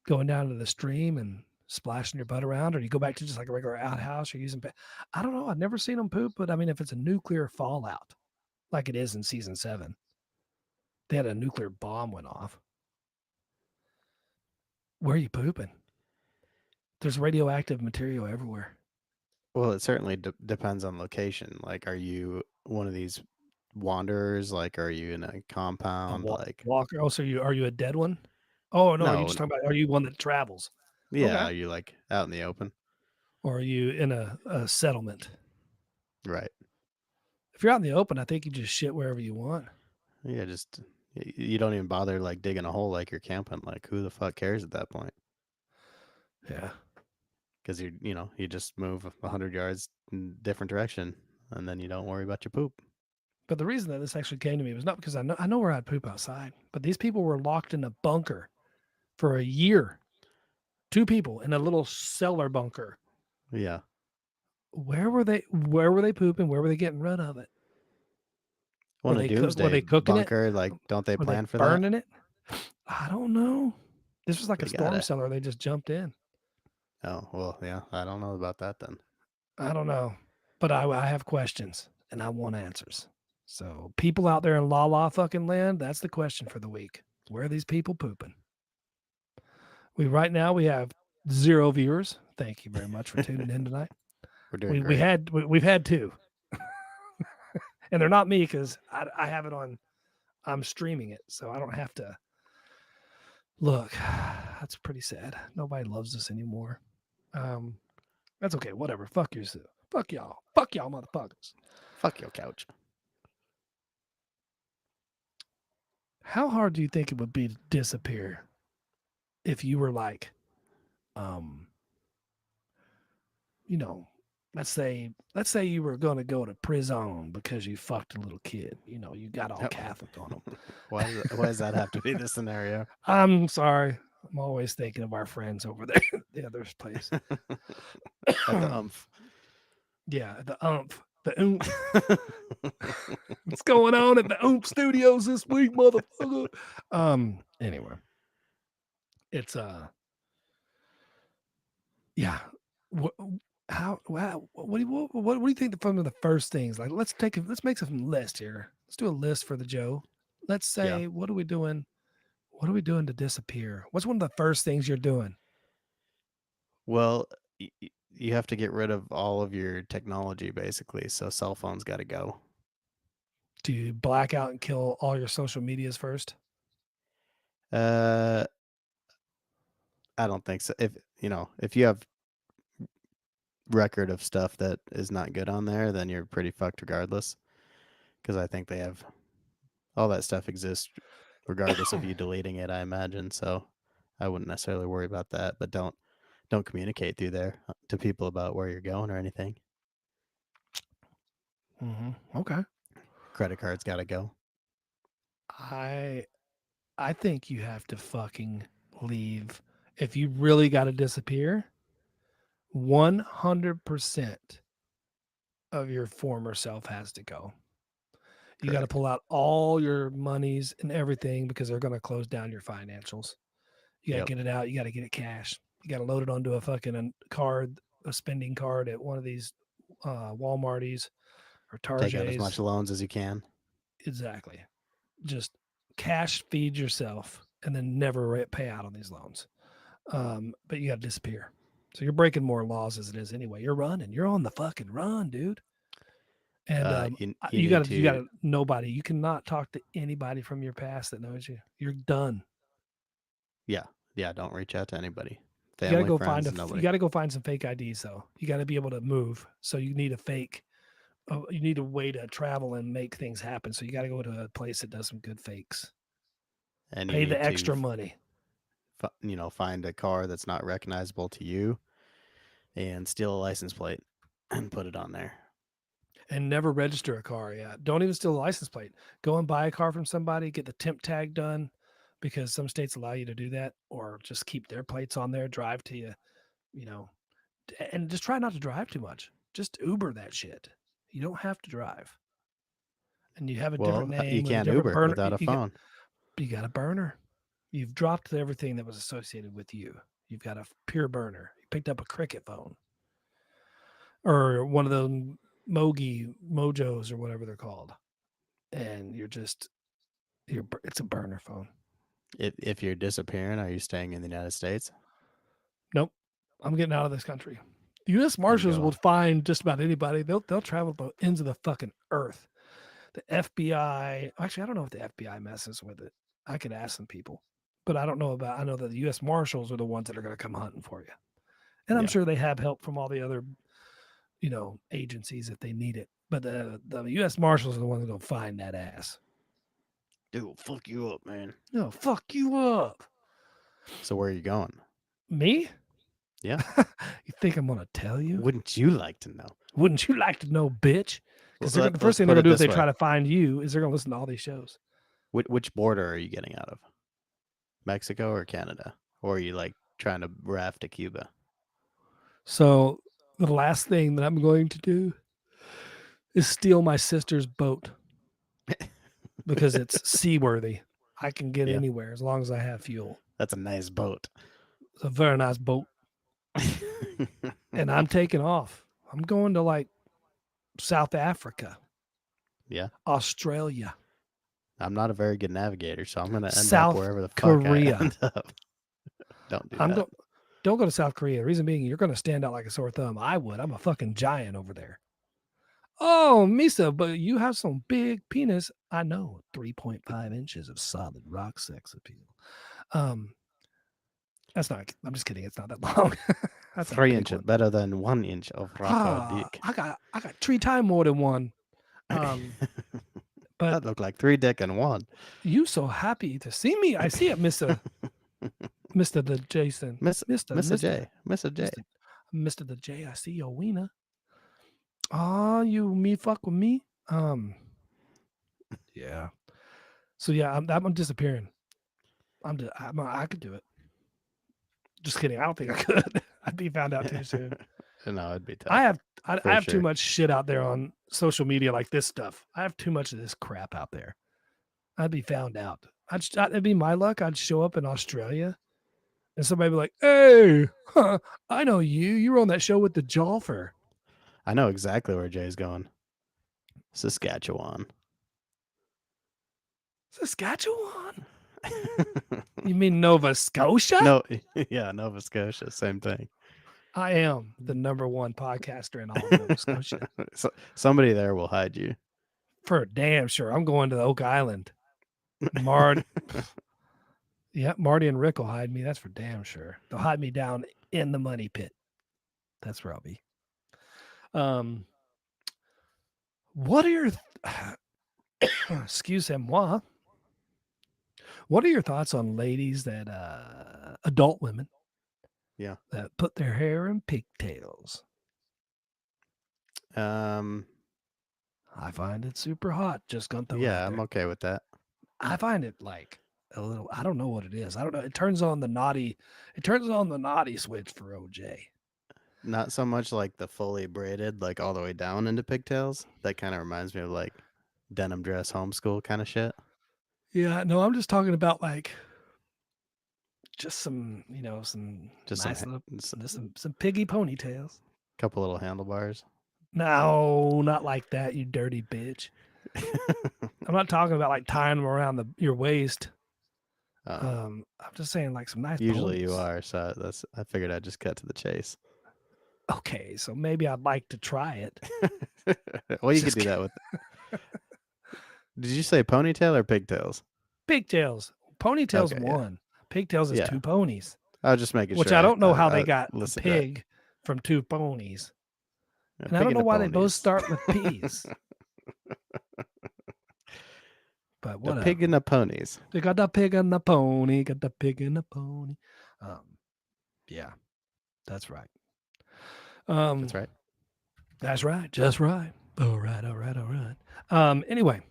Speaker 1: going down to the stream and splashing your butt around, or you go back to just like a regular outhouse or using. I don't know. I've never seen them poop, but I mean, if it's a nuclear fallout, like it is in season 7, they had a nuclear bomb went off. Where are you pooping? There's radioactive material everywhere.
Speaker 2: Well, it certainly depends on location. Like, are you one of these wanderers? Like, are you in a compound? Like,
Speaker 1: Walker. Oh, so are you a dead one? Oh no, are you
Speaker 2: no,
Speaker 1: just talking about? Are you one that travels?
Speaker 2: yeah,
Speaker 1: Okay.
Speaker 2: are you like out in the open?
Speaker 1: Or are you in a settlement?
Speaker 2: Right.
Speaker 1: If you're out in the open, I think you just shit wherever you want.
Speaker 2: Yeah, just you don't even bother like digging a hole like you're camping. Like, who the fuck cares at that point?
Speaker 1: Yeah.
Speaker 2: Because you just move 100 yards in different direction, and then you don't worry about your poop.
Speaker 1: But the reason that this actually came to me was not because I know where I'd poop outside, but these people were locked in a bunker for a year. 2 people in a little cellar bunker.
Speaker 2: Yeah.
Speaker 1: Where were they? Where were they pooping? Where were they getting rid of it?
Speaker 2: Well, in a
Speaker 1: Were
Speaker 2: doomsday
Speaker 1: they cooking it?
Speaker 2: bunker, like, don't they
Speaker 1: Were they
Speaker 2: plan for that?
Speaker 1: burning it? I don't know. This was like a
Speaker 2: They
Speaker 1: storm
Speaker 2: gotta.
Speaker 1: cellar. They just jumped in.
Speaker 2: Oh, well, yeah. I don't know about that then.
Speaker 1: I don't know, but I have questions and I want answers. So people out there in la fucking land, that's the question for the week. Where are these people pooping? Right now we have 0 viewers. Thank you very much for tuning in tonight.
Speaker 2: We're doing great.
Speaker 1: We've had 2, and they're not me because I have it on. I'm streaming it, so I don't have to look. That's pretty sad. Nobody loves us anymore. That's okay. Whatever. Fuck yourself. Fuck y'all. Fuck y'all, motherfuckers.
Speaker 2: Fuck your couch.
Speaker 1: How hard do you think it would be to disappear if you were like, let's say you were going to go to prison because you fucked a little kid. You got all Catholic on them.
Speaker 2: Why does that have to be the scenario?
Speaker 1: I'm sorry. I'm always thinking of our friends over there at the other place.
Speaker 2: At the umph.
Speaker 1: Yeah, the umph. The oomph. What's going on at the oomph studios this week, motherfucker? Anyway. It's yeah. What do you think some of the first things, like let's make some list here. Let's do a list for the Joe. Let's say
Speaker 2: Yeah.
Speaker 1: what are we doing to disappear? What's one of the first things you're doing?
Speaker 2: Well, you have to get rid of all of your technology basically. So cell phones got to go.
Speaker 1: Do you black out and kill all your social medias first?
Speaker 2: I don't think so. If you have record of stuff that is not good on there, then you're pretty fucked regardless. Because I think they have all that stuff exists regardless of you deleting it, I imagine. So I wouldn't necessarily worry about that. But don't don't communicate through there to people about where you're going or anything.
Speaker 1: Okay.
Speaker 2: Credit card's got to go.
Speaker 1: I think you have to fucking leave. If you really got to disappear, 100% of your former self has to go. You got to
Speaker 2: Correct.
Speaker 1: pull out all your monies and everything because they're going to close down your financials. You got to
Speaker 2: Yep.
Speaker 1: get it out. You got to get it cash. You got to load it onto a fucking card, a spending card at one of these Walmarties or
Speaker 2: Take out as much
Speaker 1: Targets.
Speaker 2: loans as you can.
Speaker 1: Exactly. Just cash feed yourself and then never pay out on these loans. But you got to disappear. So you're breaking more laws as it is anyway. You're running. You're on the fucking run, dude. And
Speaker 2: You
Speaker 1: you
Speaker 2: need
Speaker 1: got to,
Speaker 2: to.
Speaker 1: nobody. You cannot talk to anybody from your past that knows you. You're done.
Speaker 2: Yeah. Don't reach out to anybody.
Speaker 1: You got to
Speaker 2: Family,
Speaker 1: go
Speaker 2: friends,
Speaker 1: find
Speaker 2: nobody.
Speaker 1: you got to go find some fake IDs though. You got to be able to move. So you need a fake. You need a way to travel and make things happen. So you got to go to a place that does some good fakes.
Speaker 2: And you
Speaker 1: Pay the
Speaker 2: need
Speaker 1: extra
Speaker 2: to,
Speaker 1: money.
Speaker 2: find a car that's not recognizable to you, and steal a license plate and put it on there.
Speaker 1: And never register a car. Yeah. Don't even steal a license plate. Go and buy a car from somebody, get the temp tag done because some states allow you to do that, or just keep their plates on there, drive to you, and just try not to drive too much. Just Uber that shit. You don't have to drive. And you have a different
Speaker 2: Well, you
Speaker 1: name with a
Speaker 2: can't
Speaker 1: different
Speaker 2: Uber
Speaker 1: burner.
Speaker 2: without a phone.
Speaker 1: You got a burner. You've dropped everything that was associated with you. You've got a pure burner. You picked up a Cricket phone or one of those Mojos or whatever they're called. And it's a burner phone.
Speaker 2: If you're disappearing, are you staying in the United States?
Speaker 1: Nope. I'm getting out of this country. The U.S.
Speaker 2: And
Speaker 1: Marshals
Speaker 2: go.
Speaker 1: will find just about anybody. They'll travel to the ends of the fucking earth. The FBI, actually, I don't know if the FBI messes with it. I could ask some people, but I know that the U.S. Marshals are the ones that are going to come hunting for you. And I'm
Speaker 2: Yeah.
Speaker 1: sure they have help from all the other, agencies if they need it. But the U.S. Marshals are the ones that are going to find that ass.
Speaker 2: Dude, fuck you up, man.
Speaker 1: No, fuck you up.
Speaker 2: So where are you going?
Speaker 1: Me?
Speaker 2: Yeah.
Speaker 1: You think I'm going to tell you?
Speaker 2: Wouldn't you like to know?
Speaker 1: Wouldn't you like to know, bitch? Because the
Speaker 2: Let's
Speaker 1: first thing
Speaker 2: put
Speaker 1: they're
Speaker 2: it
Speaker 1: going to do if
Speaker 2: this
Speaker 1: they
Speaker 2: way.
Speaker 1: try to find you is they're going to listen to all these shows.
Speaker 2: Which border are you getting out of? Mexico or Canada? Or are you like trying to raft to Cuba?
Speaker 1: So the last thing that I'm going to do is steal my sister's boat because it's seaworthy. I can get
Speaker 2: Yeah.
Speaker 1: anywhere as long as I have fuel.
Speaker 2: That's a nice boat.
Speaker 1: It's a very nice boat. And I'm taking off. I'm going to like South Africa.
Speaker 2: Yeah.
Speaker 1: Australia.
Speaker 2: I'm not a very good navigator, so I'm going to end
Speaker 1: South
Speaker 2: up wherever the fuck
Speaker 1: Korea.
Speaker 2: I end up. Don't do that.
Speaker 1: Don't go to South Korea. The reason being, you're going to stand out like a sore thumb. I would. I'm a fucking giant over there. Oh, Misa, but you have some big penis. I know. 3.5 inches of solid rock sex appeal. That's not. I'm just kidding. It's not that long. That's
Speaker 2: 3 inches better than 1 inch of rock hard dick.
Speaker 1: I got 3 times more than one. But
Speaker 2: that looked like 3 dick and 1.
Speaker 1: You so happy to see me? I see it, Mister the Jason,
Speaker 2: Mr. J,
Speaker 1: Mr. the J. I see your wiener. Oh, you me fuck with me? Yeah. So yeah, I'm disappearing. I could do it. Just kidding. I don't think I could. I'd be found out too soon.
Speaker 2: No, it'd be tough.
Speaker 1: I have too much shit out there on social media like this stuff. I have too much of this crap out there. I'd be found out. It'd be my luck. I'd show up in Australia and somebody be like, hey, I know you. You were on that show with the Jolfer.
Speaker 2: I know exactly where Jay's going. Saskatchewan.
Speaker 1: Saskatchewan? You mean Nova Scotia?
Speaker 2: No, yeah, Nova Scotia. Same thing.
Speaker 1: I am the #1 podcaster in all of Nova Scotia.
Speaker 2: So, somebody there will hide you.
Speaker 1: For damn sure. I'm going to Oak Island. Marty and Rick will hide me. That's for damn sure. They'll hide me down in the money pit. That's where I'll be. What are your excusez-moi? What are your thoughts on ladies that adult women
Speaker 2: Yeah.
Speaker 1: that put their hair in pigtails. I find it super hot. Just gonna throw it
Speaker 2: Yeah,
Speaker 1: out
Speaker 2: I'm
Speaker 1: there.
Speaker 2: okay with that.
Speaker 1: I find it like a little. I don't know what it is. I don't know. It turns on the naughty. It turns on the naughty switch for OJ.
Speaker 2: Not so much like the fully braided, like all the way down into pigtails. That kind of reminds me of like denim dress homeschool kind of shit.
Speaker 1: Yeah, no, I'm just talking about like just some, some
Speaker 2: Just
Speaker 1: nice little,
Speaker 2: just
Speaker 1: just some piggy ponytails.
Speaker 2: a couple little handlebars.
Speaker 1: No, not like that, you dirty bitch. I'm not talking about like tying them around your waist. I'm just saying like some nice
Speaker 2: Usually
Speaker 1: ponies.
Speaker 2: you are, so I figured I'd just cut to the chase.
Speaker 1: Okay, so maybe I'd like to try it.
Speaker 2: Well, you
Speaker 1: Just
Speaker 2: could do that with. Did you say ponytail or pigtails?
Speaker 1: Pigtails. Ponytails
Speaker 2: Okay, yeah.
Speaker 1: one. Pigtails is
Speaker 2: Yeah.
Speaker 1: 2 ponies.
Speaker 2: I was just making
Speaker 1: Which
Speaker 2: sure.
Speaker 1: I don't know how
Speaker 2: I
Speaker 1: they got a
Speaker 2: listened right.
Speaker 1: pig from 2 ponies.
Speaker 2: Yeah,
Speaker 1: And I don't
Speaker 2: pig
Speaker 1: know
Speaker 2: and
Speaker 1: why they both
Speaker 2: ponies.
Speaker 1: start with P's. But
Speaker 2: The
Speaker 1: whatever.
Speaker 2: pig and the ponies.
Speaker 1: They got the pig and the pony. Got the pig and the pony. Yeah, that's right.
Speaker 2: That's right.
Speaker 1: That's right. Just right. All right. All right. All right. Anyway,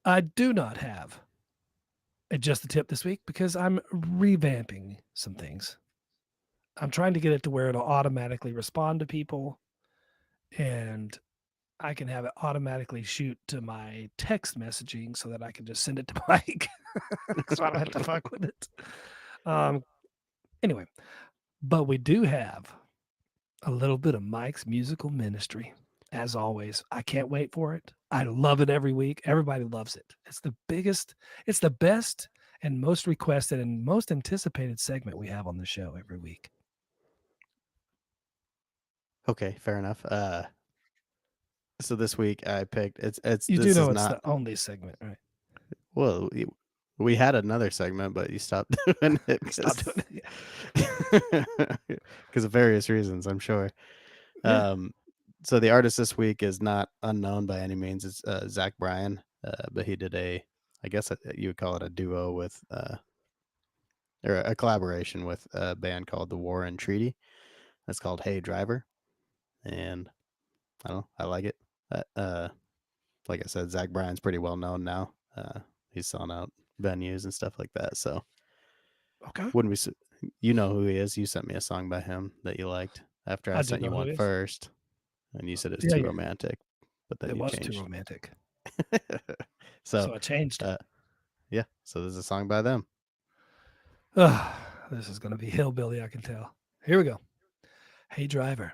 Speaker 1: I do not have a just a tip this week because I'm revamping some things. I'm trying to get it to where it'll automatically respond to people, and I can have it automatically shoot to my text messaging so that I can just send it to Mike, so I don't have to fuck with it. Anyway, but we do have a little bit of Mike's musical ministry. As always, I can't wait for it. I love it every week. Everybody loves it. It's the biggest, it's the best and most requested and most anticipated segment we have on the show every week.
Speaker 2: Okay, fair enough. So this week I picked.
Speaker 1: You
Speaker 2: This
Speaker 1: do know
Speaker 2: is
Speaker 1: it's
Speaker 2: not.
Speaker 1: the only segment, right?
Speaker 2: Well, we had another segment, but you stopped doing it.
Speaker 1: Stop doing it.
Speaker 2: Because of various reasons, I'm sure.
Speaker 1: Yeah.
Speaker 2: So the artist this week is not unknown by any means. It's Zach Bryan, but he did I guess you would call it a duo with, or a collaboration with a band called The War and Treaty. That's called Hey Driver, and I don't know, I like it. Like I said, Zach Bryan's pretty well known now. He's selling out venues and stuff like that. So,
Speaker 1: Okay.
Speaker 2: wouldn't we? You know who he is. You sent me a song by him that you liked after I sent you one first, and you said it's too romantic. But then
Speaker 1: it
Speaker 2: you
Speaker 1: was
Speaker 2: changed.
Speaker 1: too romantic.
Speaker 2: So
Speaker 1: I changed it.
Speaker 2: Yeah. So there's a song by them.
Speaker 1: This is going to be hillbilly, I can tell. Here we go. Hey, driver.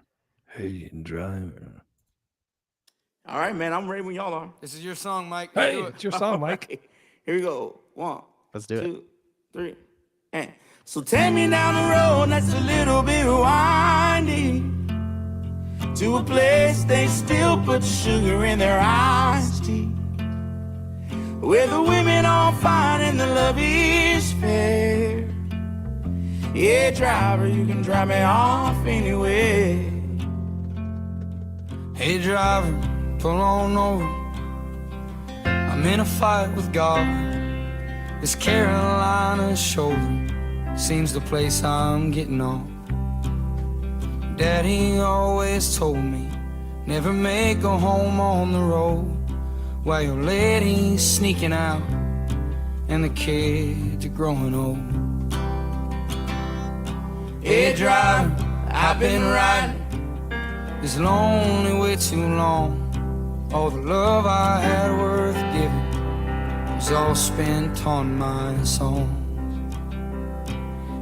Speaker 1: Hey, driver.
Speaker 4: All right, man. I'm ready when y'all are.
Speaker 5: This is your song, Mike.
Speaker 1: Hey, it's your song, Mike.
Speaker 4: Right. Here we go. 1,
Speaker 2: Let's do
Speaker 4: 2, 3, and so take me down the road that's a little bit windy to a place they still put sugar in their iced tea, where the women are fine and the love is fair. Yeah, driver, you can drive me off anywhere.
Speaker 5: Hey, driver, pull on over. I'm in a fight with God. This Carolina's shoulder seems the place I'm getting on. Daddy always told me, never make a home on the road while your lady's sneaking out and the kids are growing old. Hey, driver, I've been riding this lonely way too long. All the love I had worth giving was all spent on my songs.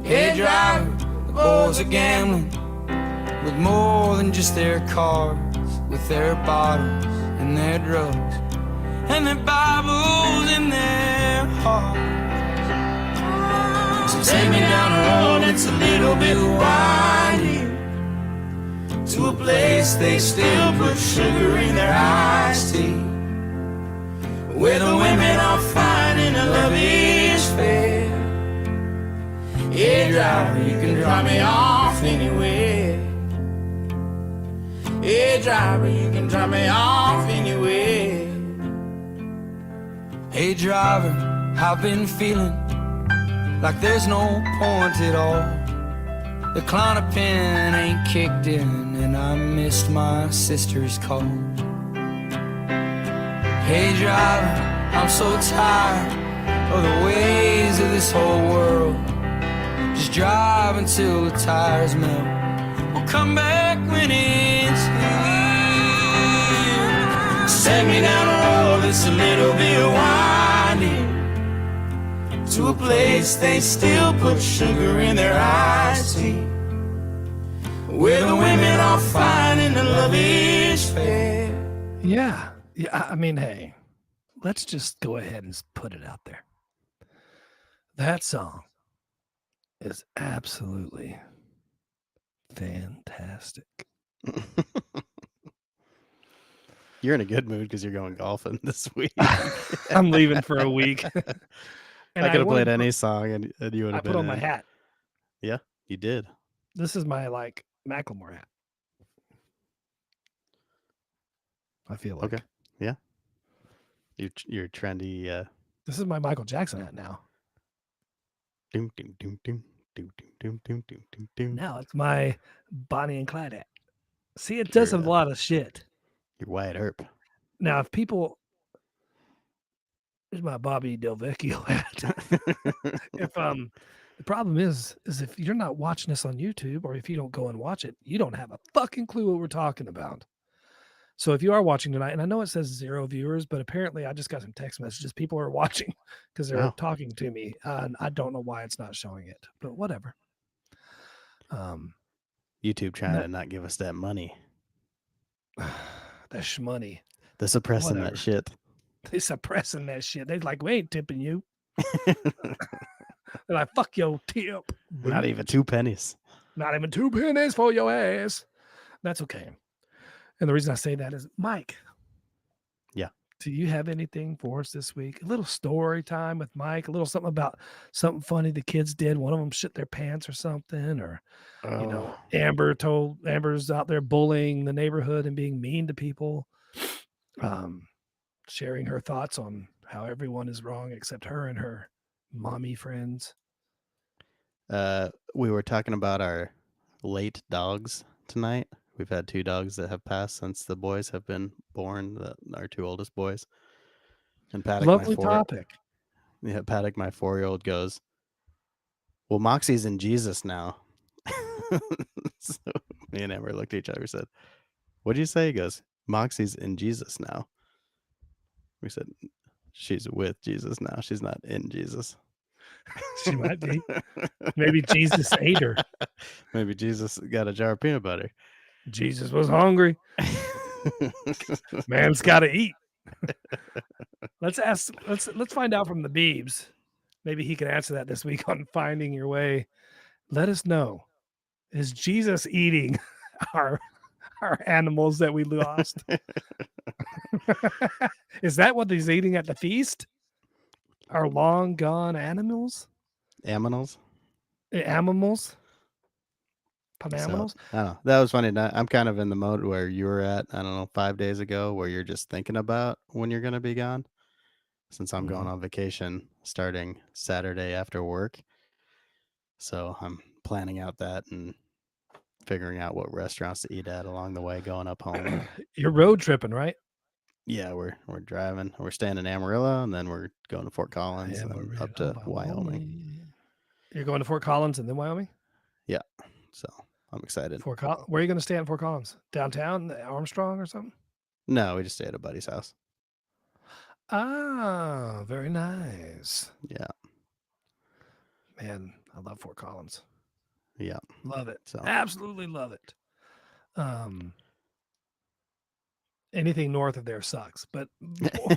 Speaker 5: Hey, driver, the boys are gambling with more than just their cars, with their bottles and their drugs and their Bibles in their hearts. So take me down a road that's a little bit windy to a place they still put sugar in their iced tea, where the women are fine and the love is fair. Yeah, driver, you can drop me off anywhere. Yeah, driver, you can drop me off anywhere. Hey, driver, I've been feeling like there's no point at all The Klonopin ain't kicked in, and I missed my sister's call. Hey driver, I'm so tired of the ways of this whole world. Just drive until the tires melt. We'll come back when it's here. Take me down a road that's a little bit windy, to a place they still put sugar in their iced tea, where the women are fine and the love is fair.
Speaker 1: Yeah. I mean, hey, let's just go ahead and put it out there. That song is absolutely fantastic.
Speaker 2: You're in a good mood because you're going golfing this week.
Speaker 1: I'm leaving for a week. And
Speaker 2: I could have played
Speaker 1: wanted to
Speaker 2: any song and you would
Speaker 1: I
Speaker 2: have
Speaker 1: put
Speaker 2: been
Speaker 1: on my
Speaker 2: in.
Speaker 1: hat.
Speaker 2: Yeah, you did.
Speaker 1: This is my like Macklemore hat. I feel like
Speaker 2: Okay. Yeah. You're trendy.
Speaker 1: this is my Michael Jackson hat now.
Speaker 2: Doom, doom, doom, doom, doom, doom, doom, doom, doom, doom.
Speaker 1: Now it's my Bonnie and Clyde hat. See, it does a
Speaker 2: You're,
Speaker 1: lot of shit.
Speaker 2: You're Wyatt Earp.
Speaker 1: Now, if people, here's my Bobby Del Vecchio hat. If the problem is if you're not watching this on YouTube, or if you don't go and watch it, you don't have a fucking clue what we're talking about. So if you are watching tonight, and I know it says 0 viewers, but apparently I just got some text messages. People are watching because they're
Speaker 2: Oh.
Speaker 1: talking to me, and I don't know why it's not showing it, but whatever.
Speaker 2: YouTube trying to not give us that money.
Speaker 1: That shmoney.
Speaker 2: They're suppressing
Speaker 1: Whatever.
Speaker 2: that shit.
Speaker 1: They suppressing that shit. They're like, we ain't tipping you. They're like, fuck your tip.
Speaker 2: Not even 2 pennies.
Speaker 1: Not even 2 pennies for your ass. That's okay. And the reason I say that is, Mike.
Speaker 2: Yeah.
Speaker 1: Do you have anything for us this week? A little story time with Mike. A little something about something funny the kids did. One of them shit their pants or something, or you know, Amber's out there bullying the neighborhood and being mean to people. Sharing her thoughts on how everyone is wrong except her and her mommy friends.
Speaker 2: We were talking about our late dogs tonight. We've had 2 dogs that have passed since the boys have been born, our 2 oldest boys. And Paddock,
Speaker 1: Lovely topic.
Speaker 2: Yeah, Paddock, my 4-year-old, goes, well, Moxie's in Jesus now. So me and Amber looked at each other and said, what did you say? He goes, Moxie's in Jesus now. We said, she's with Jesus now. She's not in Jesus.
Speaker 1: She might be. Maybe Jesus ate her.
Speaker 2: Maybe Jesus got a jar of peanut butter.
Speaker 1: Jesus was hungry. Man's got to eat. Let's find out from the Beebs. Maybe he can answer that this week on Finding Your Way. Let us know. Is Jesus eating our animals that we lost? Is that what he's eating at the feast? Our long gone animals?
Speaker 2: Aminals?
Speaker 1: Animals?
Speaker 2: So,
Speaker 1: Panamals?
Speaker 2: I don't know. That was funny. I'm kind of in the mode where you were at, I don't know, 5 days ago, where you're just thinking about when you're going to be gone. Since I'm going on vacation starting Saturday after work. So I'm planning out that and figuring out what restaurants to eat at along the way going up home.
Speaker 1: You're road tripping, right?
Speaker 2: Yeah, we're driving. We're staying in Amarillo, and then we're going to Fort Collins and then up to Wyoming.
Speaker 1: You're going to Fort Collins and then Wyoming?
Speaker 2: Yeah. So I'm excited.
Speaker 1: Where are you going to stay in Fort Collins? Downtown, Armstrong or something?
Speaker 2: No, we just stay at a buddy's house.
Speaker 1: Ah, very nice.
Speaker 2: Yeah.
Speaker 1: Man, I love Fort Collins.
Speaker 2: Yeah.
Speaker 1: Love it.
Speaker 2: So
Speaker 1: absolutely love it. Anything north of there sucks, but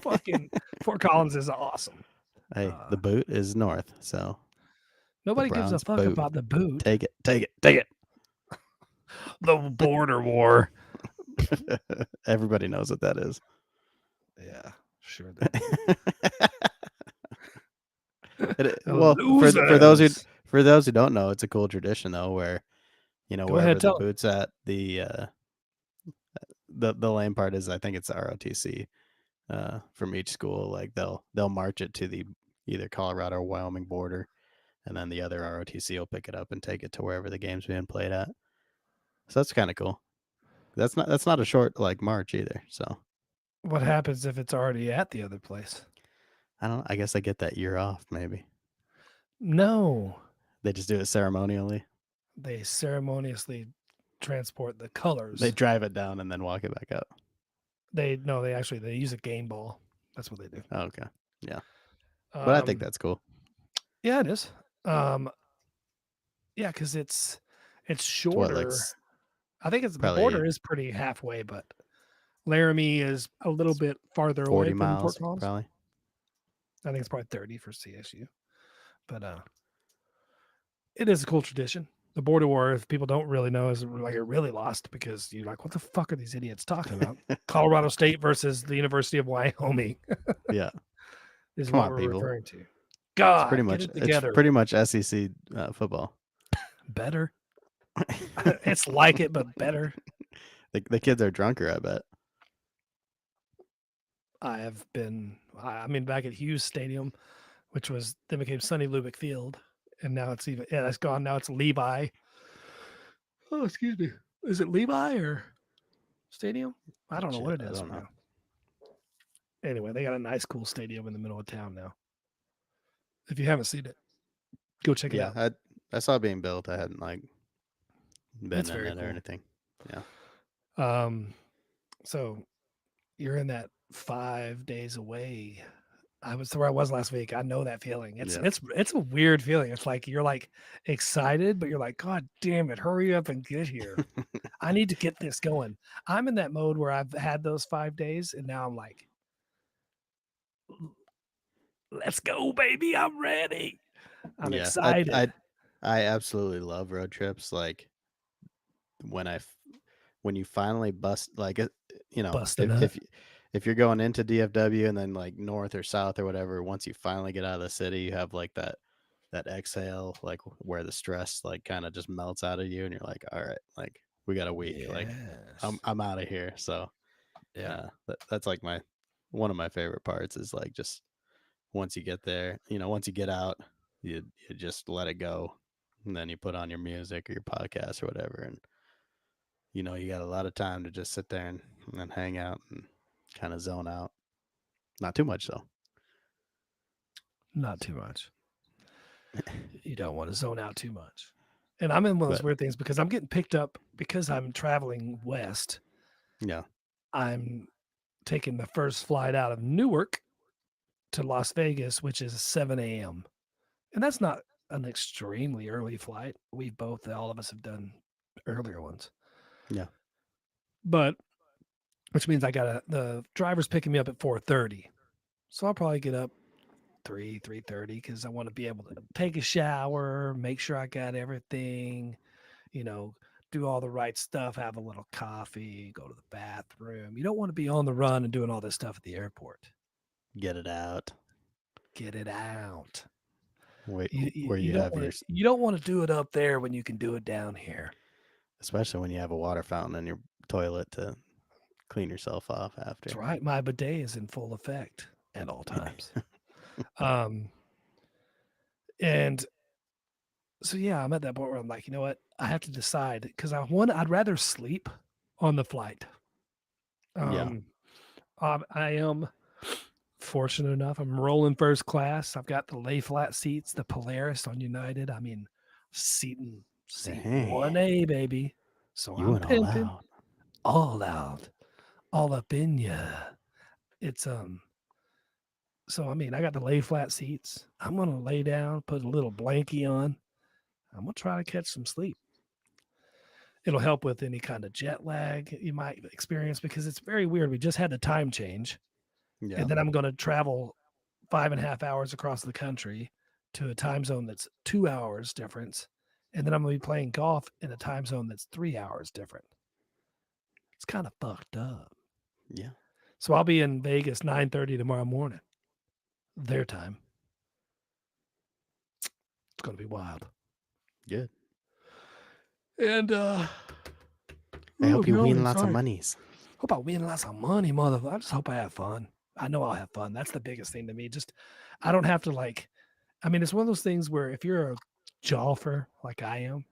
Speaker 1: fucking Fort Collins is awesome.
Speaker 2: Hey, the boot is north, so
Speaker 1: nobody gives a fuck about the boot.
Speaker 2: Take it.
Speaker 1: The border war.
Speaker 2: Everybody knows what that is.
Speaker 1: Yeah, sure.
Speaker 2: Well, for those who don't know, it's a cool tradition though, where wherever the boot's at, the lame part is, I think it's the ROTC from each school. Like they'll march it to the either Colorado or Wyoming border, and then the other ROTC will pick it up and take it to wherever the game's being played at. So that's kind of cool. That's not a short like march either. So
Speaker 1: What happens if it's already at the other place?
Speaker 2: I don't. I guess I get that year off. Maybe
Speaker 1: No,
Speaker 2: they just do it ceremonially.
Speaker 1: they ceremoniously transport the colors.
Speaker 2: They drive it down and then walk it back up.
Speaker 1: They use a game ball. That's what they do.
Speaker 2: Oh, okay, yeah, but I think that's cool.
Speaker 1: Yeah, it is. Yeah, because it's
Speaker 2: It's
Speaker 1: shorter.
Speaker 2: what, like
Speaker 1: I think it's the
Speaker 2: probably
Speaker 1: border is pretty halfway, but Laramie is a little bit farther away
Speaker 2: 40
Speaker 1: than
Speaker 2: miles
Speaker 1: Fort Collins.
Speaker 2: probably.
Speaker 1: I think it's probably 30 for CSU, but it is a cool tradition. The border war, if people don't really know, is like it really lost because you're like, what the fuck are these idiots talking about? Colorado State versus the University of Wyoming
Speaker 2: Yeah,
Speaker 1: is
Speaker 2: Come
Speaker 1: what
Speaker 2: on,
Speaker 1: we're
Speaker 2: people.
Speaker 1: referring to.
Speaker 2: it's
Speaker 1: God,
Speaker 2: pretty
Speaker 1: get
Speaker 2: much
Speaker 1: it together.
Speaker 2: it's pretty much SEC football.
Speaker 1: Better. It's like it, but better.
Speaker 2: The kids are drunker, I bet.
Speaker 1: I mean, back at Hughes Stadium, which was then became Sonny Lubick Field, and now it's that's gone. Now it's Levi. Oh, excuse me. Is it Levi or Stadium? I don't know what it
Speaker 2: Shit, I
Speaker 1: is
Speaker 2: don't know.
Speaker 1: now. Anyway, they got a nice, cool stadium in the middle of town now. If you haven't seen it, go check it out.
Speaker 2: Yeah, I saw it being built. I hadn't like been
Speaker 1: It's
Speaker 2: in
Speaker 1: very
Speaker 2: it or
Speaker 1: cool.
Speaker 2: anything. Yeah,
Speaker 1: So you're in that 5 days away. I was where I was last week. I know that feeling. It's
Speaker 2: Yeah.
Speaker 1: it's a weird feeling. It's like you're like excited, but you're like, God damn it, hurry up and get here. I need to get this going. I'm in that mode where I've had those 5 days, and now I'm like, let's go, baby. I'm ready. I'm
Speaker 2: yeah.
Speaker 1: excited.
Speaker 2: I absolutely love road trips. Like when you finally bust, like
Speaker 1: Busting up.
Speaker 2: if you're going into DFW and then like north or south or whatever, once you finally get out of the city, you have like that exhale, like where the stress like kind of just melts out of you, and you're like, all right, like we got a week, like I'm out of here. So
Speaker 1: yeah.
Speaker 2: that's like one of my favorite parts is like just once you get there, once you get out, you just let it go, and then you put on your music or your podcast or whatever, and you got a lot of time to just sit there and hang out and kind of zone out. Not too much though.
Speaker 1: Not too much. You don't want to zone out too much. And I'm in one of those weird things because I'm getting picked up because I'm traveling west.
Speaker 2: Yeah.
Speaker 1: I'm taking the first flight out of Newark to Las Vegas, which is 7 a.m. And that's not an extremely early flight. All of us have done earlier ones.
Speaker 2: Yeah.
Speaker 1: But which means the driver's picking me up at 4:30. So I'll probably get up 3:30 because I want to be able to take a shower, make sure I got everything, do all the right stuff, have a little coffee, go to the bathroom. You don't want to be on the run and doing all this stuff at the airport.
Speaker 2: Get it out. Wait, where you have
Speaker 1: you don't want to do it up there when you can do it down here.
Speaker 2: Especially when you have a water fountain in your toilet to clean yourself off after.
Speaker 1: That's right. My bidet is in full effect at all times. And so, yeah, I'm at that point where I'm like, you know what? I have to decide because I'd rather sleep on the flight. I am fortunate enough. I'm rolling first class. I've got the lay flat seats, the Polaris on United. I mean, seat 1A, baby. So
Speaker 2: you
Speaker 1: I'm
Speaker 2: went
Speaker 1: pimping all out, all up in ya. It's So I mean, I got the lay flat seats. I'm gonna lay down, put a little blankie on. I'm gonna try to catch some sleep. It'll help with any kind of jet lag you might experience because it's very weird. We just had the time change.
Speaker 2: Yeah.
Speaker 1: And then I'm going to travel 5.5 hours across the country to a time zone that's 2 hours difference. And then I'm going to be playing golf in a time zone that's 3 hours different. It's kind of fucked up.
Speaker 2: Yeah.
Speaker 1: So I'll be in Vegas 9:30 tomorrow morning. Their time. It's going to be wild.
Speaker 2: Good.
Speaker 1: And
Speaker 2: I hope you win lots of monies.
Speaker 1: Hope I win lots of money, motherfucker. I just hope I have fun. I know I'll have fun. That's the biggest thing to me. Just I don't have to like I mean, it's one of those things where if you're a golfer like I am,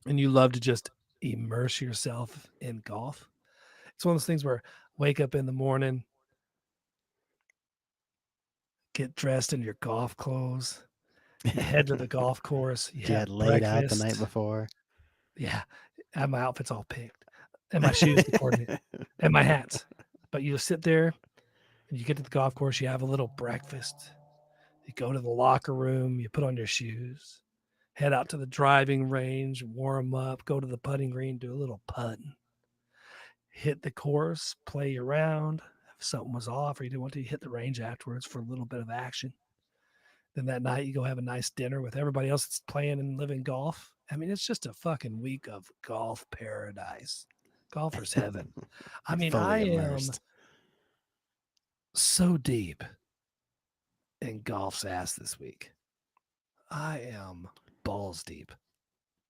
Speaker 1: and you love to just immerse yourself in golf, it's one of those things where wake up in the morning, get dressed in your golf clothes, you head to the golf course, you
Speaker 2: Get
Speaker 1: have
Speaker 2: laid out the night
Speaker 1: breakfast.
Speaker 2: before.
Speaker 1: Yeah, and my outfit's all picked, and my shoes to coordinate, and my hats. But you sit there, and you get to the golf course, you have a little breakfast, you go to the locker room, you put on your shoes, head out to the driving range, warm up, go to the putting green, do a little putting, hit the course, play around. If something was off or you didn't want to, you hit the range afterwards for a little bit of action. Then that night you go have a nice dinner with everybody else that's playing and living golf. I mean, it's just a fucking week of golf paradise. Golfer's heaven. I mean, I
Speaker 2: Fully
Speaker 1: am
Speaker 2: immersed.
Speaker 1: so deep in golf's ass this week. I am balls deep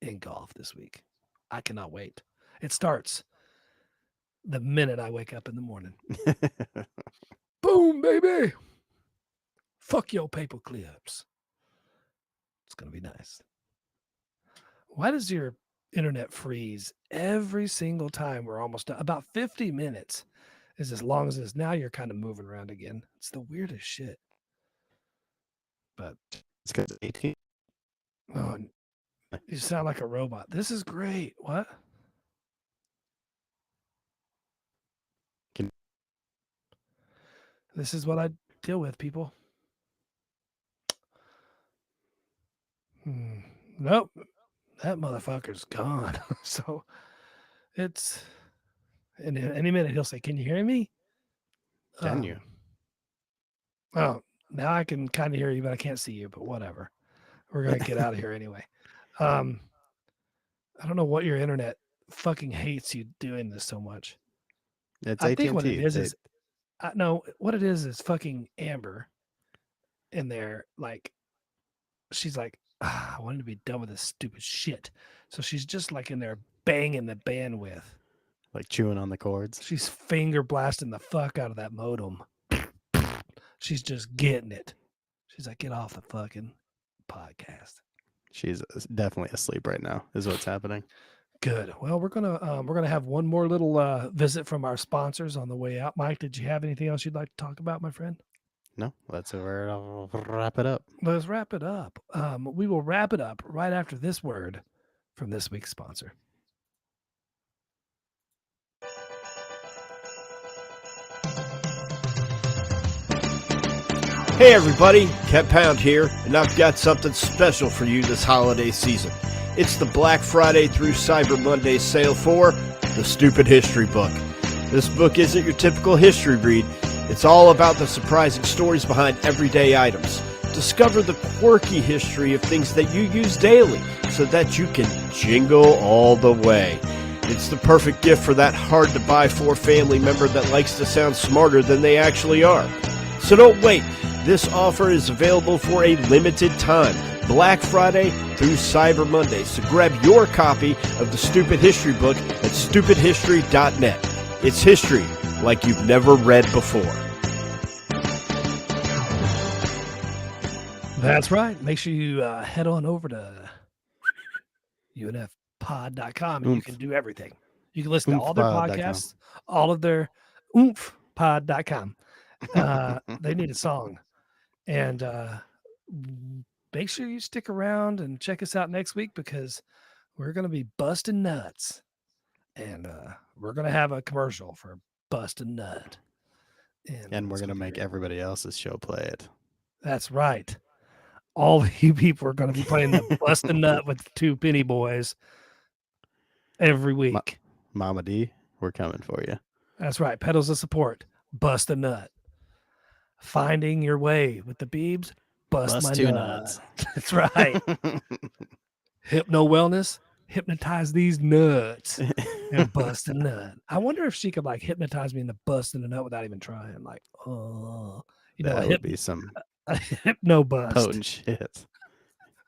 Speaker 1: in golf this week. I cannot wait. It starts the minute I wake up in the morning. Boom, baby. Fuck your paper clips. It's going to be nice. Why does your internet freeze every single time we're almost done? About 50 minutes is as long as it is. Now you're kind of moving around again. It's the weirdest shit. But
Speaker 2: It's because 18.
Speaker 1: oh, you sound like a robot. This is great. What? This is what I deal with, people. Nope. That motherfucker's gone. So it's in any minute he'll say, "Can you hear me?"
Speaker 2: Can you?
Speaker 1: Oh, now I can kind of hear you, but I can't see you. But whatever. We're gonna get out of here anyway. I don't know what your internet fucking hates you doing this so much.
Speaker 2: It's
Speaker 1: I
Speaker 2: AT&T.
Speaker 1: think what it is no, what it is fucking Amber in there. Like, she's like, I wanted to be done with this stupid shit. So she's just like in there banging the bandwidth.
Speaker 2: like chewing on the cords.
Speaker 1: She's finger blasting the fuck out of that modem. She's just getting it. She's like, get off the fucking podcast.
Speaker 2: She's definitely asleep right now, is what's happening.
Speaker 1: Good. Well, we're gonna have one more little visit from our sponsors on the way out. Mike, did you have anything else you'd like to talk about, my friend?
Speaker 2: No, that's where I'll wrap it up.
Speaker 1: Let's wrap it up. We will wrap it up right after this word from this week's sponsor.
Speaker 3: Hey everybody, Cat Pound here, and I've got something special for you this holiday season. It's the Black Friday through Cyber Monday sale for The Stupid History Book. This book isn't your typical history read. It's all about the surprising stories behind everyday items. Discover the quirky history of things that you use daily so that you can jingle all the way. It's the perfect gift for that hard-to-buy for family member that likes to sound smarter than they actually are. So don't wait. This offer is available for a limited time, Black Friday through Cyber Monday. So grab your copy of the Stupid History Book at stupidhistory.net. It's history like you've never read before.
Speaker 1: That's right. Make sure you head on over to unfpod.com and you can do everything. You can listen to all their
Speaker 2: Oomph-pod.com.
Speaker 1: podcasts, all of their oomph-pod.com. They need a song. And make sure you stick around and check us out next week because we're going to be busting nuts. And we're going to have a commercial for Busting Nut.
Speaker 2: And we're going to make everybody else's show play it.
Speaker 1: That's right. All of you people are going to be playing the Busting Nut with the two penny boys every week.
Speaker 2: Mama D, we're coming for you.
Speaker 1: That's right. Pedals of support. Bust a nut. Finding your way with the Beebs. Bust my
Speaker 2: two
Speaker 1: nut.
Speaker 2: nuts.
Speaker 1: That's right. Hypno wellness. Hypnotize these nuts and bust a nut. I wonder if she could like hypnotize me into busting a nut without even trying. Like, oh,
Speaker 2: That would be some
Speaker 1: a hypno bust.
Speaker 2: potent shit.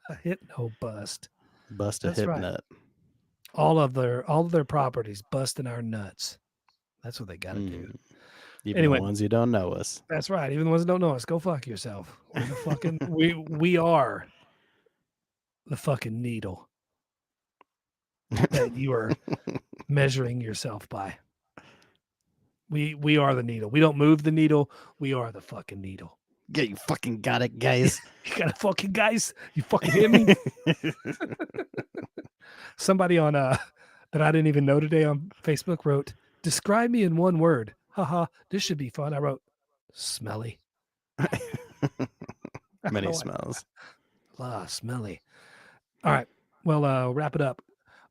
Speaker 1: A hypno bust.
Speaker 2: Bust a
Speaker 1: That's
Speaker 2: hip
Speaker 1: right.
Speaker 2: nut.
Speaker 1: All of their properties busting our nuts. That's what they got to do.
Speaker 2: Even
Speaker 1: Anyway.
Speaker 2: the ones you don't know us.
Speaker 1: That's right. Even the ones that don't know us, go fuck yourself. We're the fucking we are the fucking needle that you are measuring yourself by. We are the needle. We don't move the needle. We are the fucking needle.
Speaker 2: Yeah, you fucking got it, guys.
Speaker 1: You got it, fucking guys. You fucking hear me? Somebody on that I didn't even know today on Facebook wrote, "Describe me in one word." Haha, this should be fun. I wrote, "Smelly."
Speaker 2: Many smells.
Speaker 1: Smelly. All right. Well, wrap it up.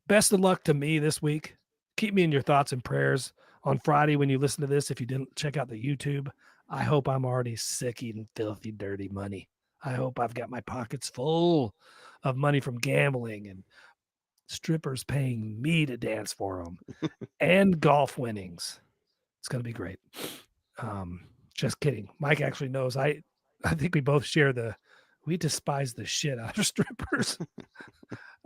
Speaker 1: Best of luck to me this week. Keep me in your thoughts and prayers on Friday when you listen to this. If you didn't check out the YouTube, I hope I'm already sick eating filthy, dirty money. I hope I've got my pockets full of money from gambling and strippers paying me to dance for them and golf winnings. It's going to be great. Just kidding. Mike actually knows. I think we both share we despise the shit out of strippers.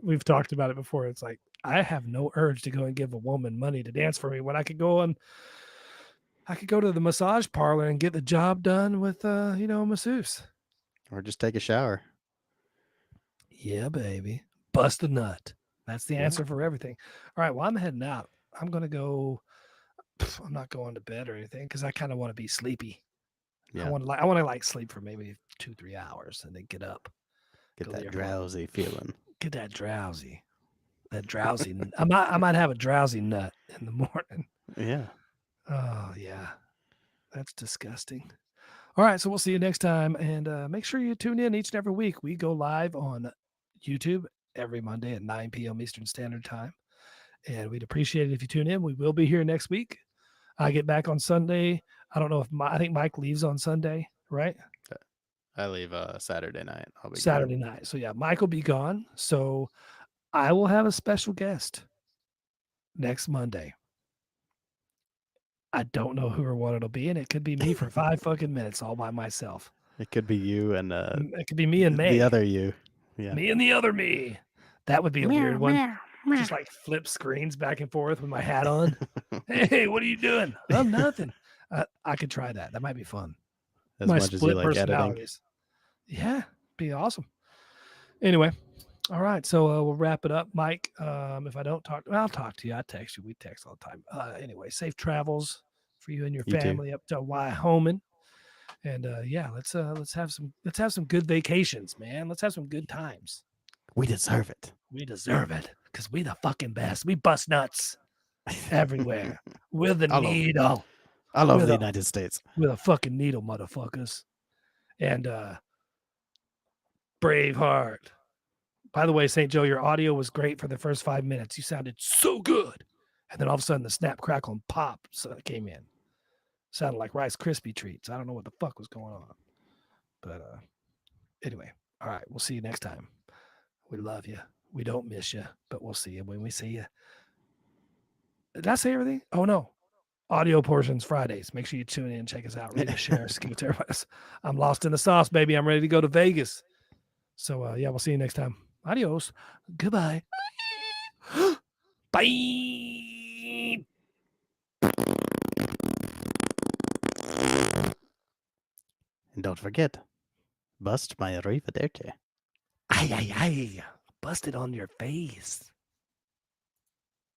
Speaker 1: We've talked about it before. It's like, I have no urge to go and give a woman money to dance for me when I could go to the massage parlor and get the job done with a masseuse.
Speaker 2: Or just take a shower.
Speaker 1: Yeah, baby. Bust a nut. That's the answer for everything. All right. Well, I'm heading out. I'm going to go. I'm not going to bed or anything because I kind of want to be sleepy.
Speaker 2: Yeah.
Speaker 1: I want to sleep for maybe 2-3 hours and then get up.
Speaker 2: Get that drowsy feeling.
Speaker 1: Get that drowsy. That drowsy. I might have a drowsy nut in the morning.
Speaker 2: Yeah.
Speaker 1: Oh yeah. That's disgusting. All right, so we'll see you next time, and make sure you tune in each and every week. We go live on YouTube every Monday at 9 p.m. Eastern Standard Time, and we'd appreciate it if you tune in. We will be here next week. I get back on Sunday. I don't know if I think Mike leaves on Sunday, right?
Speaker 2: I leave Saturday night. I'll be
Speaker 1: Saturday night. So yeah, Mike will be gone. So I will have a special guest next Monday. I don't know who or what it'll be, and it could be me for 5 fucking minutes all by myself.
Speaker 2: It could be you and
Speaker 1: it could be me and May.
Speaker 2: The other you. Yeah.
Speaker 1: Me and the other me. That would be a weird one. Just like flip screens back and forth with my hat on. Hey, what are you doing? I'm nothing. I could try that. That might be fun.
Speaker 2: As much as you like editing.
Speaker 1: Yeah, be awesome. Anyway, all right. So we'll wrap it up, Mike. If I don't talk, I'll talk to you. I text you. We text all the time. Anyway, safe travels for you and your family up to Wyoming. And yeah, let's have some good vacations, man. Let's have some good times.
Speaker 2: We deserve it.
Speaker 1: We deserve it because we the fucking best. We bust nuts everywhere. We're the needle.
Speaker 2: I love the United States.
Speaker 1: We're the fucking needle, motherfuckers. And Braveheart. By the way, St. Joe, your audio was great for the first 5 minutes. You sounded so good. And then all of a sudden the snap, crackle, and pop came in. Sounded like Rice Krispie treats. I don't know what the fuck was going on. But anyway, all right. We'll see you next time. We love you. We don't miss you, but we'll see you when we see you. Did I say everything? Oh, no. Audio portions Fridays. Make sure you tune in. Check us out. Rate us, share us, give it to everybody else. I'm lost in the sauce, baby. I'm ready to go to Vegas. So, yeah, we'll see you next time. Adios. Goodbye. Bye.
Speaker 2: And don't forget, bust my arrivederci.
Speaker 1: Ay, ay, ay. Bust it on your face.